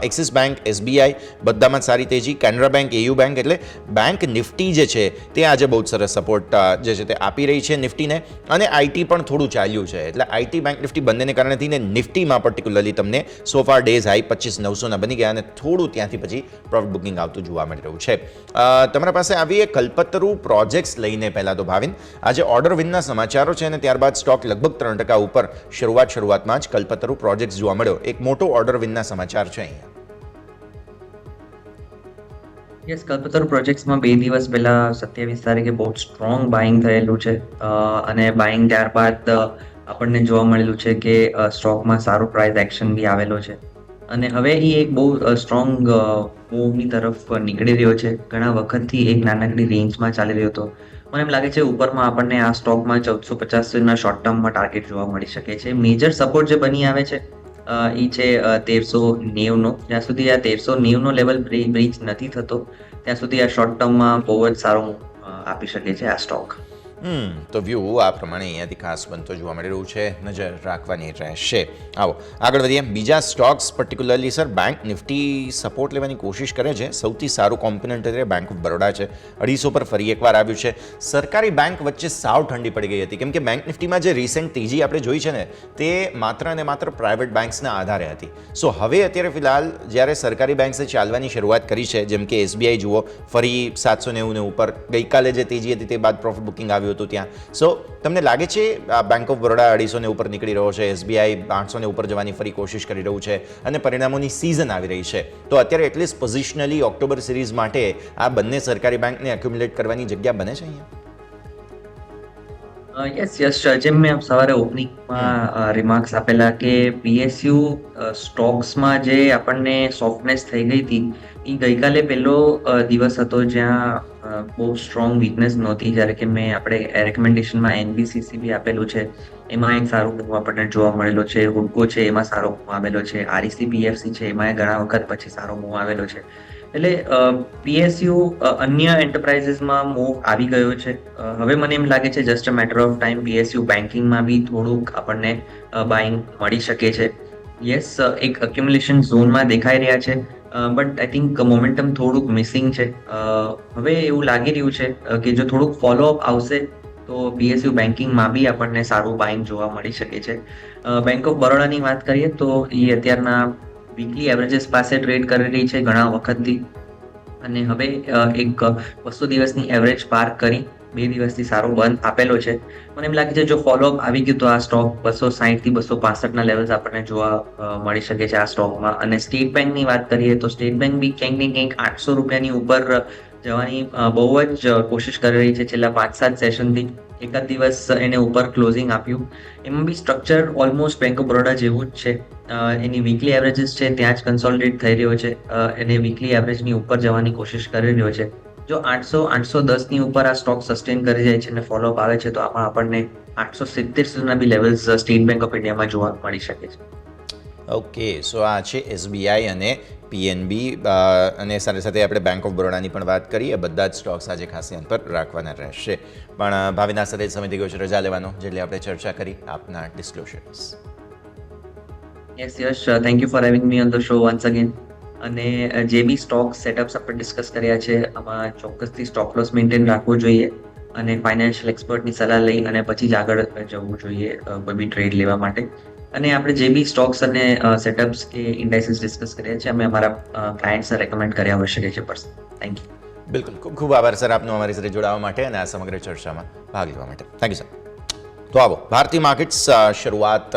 એક્સિસ બેંક, SBI બધામાં સારી તેજી, કેનરા બેંક, AU બેંક, એટલે બેંક નિફ્ટી જે છે તે આજે બહુ જ સરસ સપોર્ટ જે છે તે આપી રહી છે નિફ્ટીને, અને આઈટી પણ થોડું ચાલ્યું છે, એટલે આઈટી બેંક નિફ્ટી બંનેને કારણે થઈને નિફ્ટીમાં પર્ટિક્યુલરલી તમને સોફાર ડેઝ હાઈ 25,900 બની ગયા અને થોડું ત્યાંથી પછી પ્રોફિટ બુકિંગ આવતું જોવા મળી રહ્યું છે. તમારા પાસે આવીએ કલ્પતરુ પ્રોજેક્ટ્સ લઈને. પહેલાં તો ભાવિન, આજે ઓર્ડર વિનના સમાચારો છે અને ત્યારબાદ સ્ટોક લગભગ 3% ઉપર શરૂઆતમાં જ કલ્પતરુ પ્રોજેક્ટ્સ જોવા મળ્યો. એક મોટો ઓર્ડર વિનના સમાચાર છે અહીંયા. યસ, કલ્પતરુ પ્રોજેક્ટ્સમાં 2 દિવસ પહેલા 27 તારીખે બહુ સ્ટ્રોંગ બાઇંગ થયેલું છે, અને બાઇંગ ત્યારબાદ આપણને જોવા મળેલું છે કે સ્ટોકમાં સારું પ્રાઇસ એક્શન બી આવેલો છે, અને હવે એ એક બહુ સ્ટ્રોંગ મૂવની તરફ નીકળી રહ્યો છે. ઘણા વખતથી એક નાનકડી રેન્જમાં ચાલી રહ્યો હતો. મને એમ લાગે છે ઉપરમાં આપણને આ સ્ટોકમાં 1450 શોર્ટ ટર્મમાં ટાર્ગેટ જોવા મળી શકે છે. મેજર સપોર્ટ જે બની આવે છે એ છે 1390નો. જ્યાં સુધી આ 1390નો લેવલ બ્રીચ નથી થતો ત્યાં સુધી આ શોર્ટ ટર્મમાં બહુ જ સારું આપી શકે છે આ સ્ટોક. તો વ્યૂ આ પ્રમાણે અહીંયાથી ખાસ બનતો જોવા મળી રહ્યું છે, નજર રાખવાની રહેશે. આવો આગળ વધીએ. બીજા stocks particularly sir bank Nifty support લેવાની કોશિશ કરે છે. સૌથી સારું કોમ્પોનન્ટ બેંક ઓફ બરોડા છે, 250 પર ફરી એકવાર આવ્યું છે. સરકારી બેંક વચ્ચે સાવ ઠંડી પડી ગઈ હતી, કેમ કે બેંક નિફ્ટીમાં જે રિસેન્ટ તેજી આપણે જોઈ છે ને તે માત્ર અને માત્ર પ્રાઇવેટ બેંક્સના આધારે હતી. સો હવે અત્યારે ફિલહાલ જ્યારે સરકારી બેંક્સે ચાલવાની શરૂઆત કરી છે, જેમ કે SBI જુઓ ફરી 790 ઉપર, ગઈકાલે જે તેજી હતી તે બાદ પ્રોફિટ બુકિંગ આવ્યું હતું ત્યાં. સો તમને લાગે છે આ બેંક ઓફ બરોડા 250 ઉપર નીકળી રહ્યો છે, SBI 800 ઉપર જવાની ફરી કોશિશ કરી રહ્યું છે, અને પરિણામોની સિઝન આવી રહી છે, તો અત્યારે એટલીસ્ટ પોઝિશનલી ઓક્ટોબર સિરીઝ માટે આ બંને સરકારી બેંકને એક્યુમ્યુલેટ કરવાની જગ્યા બને છે અહીંયા? યસ, જેમ મેં સવારે ઓપનિંગમાં રિમાર્ક્સ આપેલા કે PSU સ્ટોક્સમાં જે આપણને સોફ્ટનેસ થઈ ગઈ હતી એ ગઈકાલે પહેલો દિવસ હતો જ્યાં બહુ સ્ટ્રોંગ વીકનેસ નહોતી, જ્યારે કે મેં આપણે રેકમેન્ડેશનમાં NBCC બી આપેલું છે, એમાં એક સારો મૂવ આપણને જોવા મળેલો છે. હુડકો છે એમાં સારો મૂવ આવેલો છે, REC PFC છે એમાં ઘણા વખત પછી સારો મૂવ આવેલો છે. એટલે PSU અન્ય એન્ટરપ્રાઇઝીસમાં મૂવ આવી ગયો છે. હવે મને એમ લાગે છે just a matter of time PSU બેન્કિંગમાં બી થોડુંક આપણને બાઇંગ મળી શકે છે. યસ, એક અક્યુમ્યુલેશન ઝોનમાં દેખાઈ રહ્યા છે, બટ આઈ થિંક મોમેન્ટમ થોડુંક મિસિંગ છે. હવે એવું લાગી રહ્યું છે કે જો થોડુંક ફોલોઅપ આવશે તો PSU બેન્કિંગમાં બી આપણને સારું બાઇંગ જોવા મળી શકે છે. બેંક ઓફ બરોડાની વાત કરીએ તો એ અત્યારના વીકલી એવરેજીસ પાસે ટ્રેડ કરી રહી છે ઘણા વખતથી, અને હવે એક 200 દિવસની એવરેજ પાર કરી 2 દિવસથી સારો બંધ આપેલો છે. મને એમ લાગે છે જો ફોલોઅપ આવી ગયું તો આ સ્ટોક 260 થી 265 લેવલ્સ આપણને જોવા મળી શકે છે આ સ્ટોકમાં. અને સ્ટેટ બેંકની વાત કરીએ તો સ્ટેટ બેંક બી ક્યાંક ને ક્યાંક 800 રૂપિયાની ઉપર જવાની બહુ જ કોશિશ કરી રહી છે છેલ્લા 5-7 સેશનથી. એક જ દિવસ એને ઉપર ક્લોઝિંગ આપ્યું, એમાં બી structure almost Bank of Baroda જેવું જ છે. એની વીકલી એવરેજીસ છે ત્યાં જ કન્સોલિડેટ થઈ રહ્યો છે, એને વીકલી એવરેજની ઉપર જવાની કોશિશ કરી રહ્યો છે. જો 800-810 ની ઉપર આ સ્ટોક સસ્ટેન કરી જાય છે અને ફોલોઅપ આવે છે તો આમાં આપણને 870 સુધીના બી લેવલ્સ સ્ટેટ બેંક ઓફ ઇન્ડિયામાં જોવા મળી શકે છે. ઓકે, સો આ છે SBI અને PNB, અને સાથે સાથે આપણે બેંક ઓફ બરોડાની પણ વાત કરીએ. બધા જ સ્ટોક્સ આજે ખાસ ધ્યાન પર રાખવાના રહેશે. પણ ભાવિના સાથે સમય થઈ ગયો છે રજા લેવાનો, જેટલી આપણે ચર્ચા કરી આપના disclosures. Yes, thank you for having me on the show once again. અને જે બી સ્ટોક સેટઅપ્સ આપણે ડિસ્કસ કર્યા છે આમાં ચોક્કસથી સ્ટોપ લોસ મેન્ટેન રાખવો જોઈએ, અને ફાઇનાન્શિયલ એક્સપર્ટની સલાહ લઈ અને પછી જ આગળ જવું જોઈએ કોઈ બી ટ્રેડ લેવા માટે. અને આપણે જે બી સ્ટોક્સ અને સેટઅપ્સ કે ઇન્ડાઇસીસ ડિસ્કસ કર્યા છે અમે અમારા ક્લાયન્ટ્સને રેકમેન્ડ કર્યા હોઈ શકે છે પર્સન. Thank you. બિલકુલ, ખૂબ ખૂબ આભાર સર આપનો અમારી સાથે જોડાવા માટે અને આ સમગ્ર ચર્ચામાં ભાગ લેવા માટે. Thank you sir. તો આવો, ભારતીય માર્કેટ્સ શરૂઆત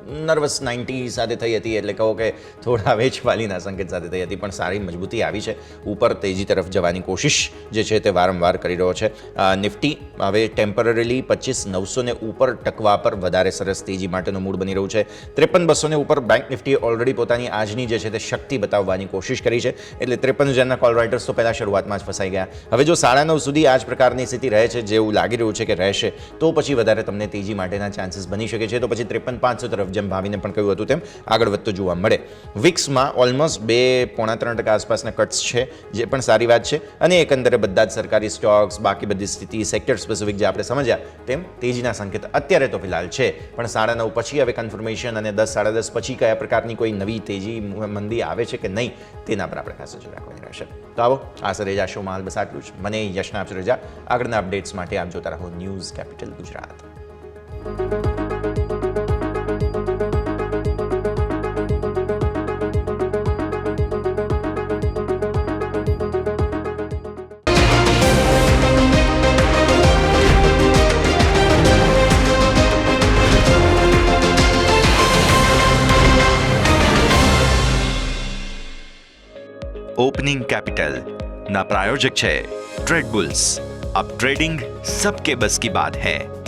નર્વસ 90 સાથે થઈ હતી, એટલે કહો કે થોડા વેચવાલીના સંકેત સાથે થઈ હતી, પણ સારી મજબૂતી આવી છે. ઉપર તેજી તરફ જવાની કોશિશ જે છે તે વારંવાર કરી રહ્યો છે. નિફ્ટી હવે ટેમ્પરરીલી 25,900 ઉપર ટકવા પર વધારે સરસ તેજી માટેનું મૂડ બની રહ્યું છે. 53,200 ઉપર બેંક નિફ્ટીએ ઓલરેડી પોતાની આજની જે છે તે શક્તિ બતાવવાની કોશિશ કરી છે, એટલે 53,000ના કોલ રાઇટર્સ તો પહેલાં શરૂઆતમાં જ ફસાઈ ગયા. હવે જો 9:30 સુધી આ જ પ્રકારની સ્થિતિ રહે છે, જેવું લાગી રહ્યું છે કે રહેશે, તો પછી વધારે તમને તેજી માટેના ચાન્સીસ બની શકે છે. તો પછી 53,500 તરફ, જેમ ભાવિને પણ કહ્યું હતું તેમ, આગળ વધતો જોવા મળે. વિક્સમાં ઓલમોસ્ટ 2.5-3% આસપાસના કટ્સ છે, જે પણ સારી વાત છે. અને એકંદરે બધા જ સરકારી સ્ટોક્સ, બાકી બધી સ્થિતિ સેક્ટર્સ સ્પેસિફિક જે આપણે સમજ્યા તેમ તેજીના સંકેત અત્યારે તો ફિલહાલ છે, પણ 9:30 પછી હવે કન્ફર્મેશન અને 10, 10:30 પછી કયા પ્રકારની કોઈ નવી તેજી મંદી આવે છે કે નહીં તેના પર આપણે ખાસ નજર રાખવાની રહેશે. તો આવો આ રજા શોમાં હાલ બસ આટલું જ. મને યશના આપશો રજા. આગળના અપડેટ્સ માટે આપ જોતા રહો news capital Gujarat. Opening capital ना प्रायोजक है ट्रेड बुल्स. अब ट्रेडिंग सबके बस की बात है.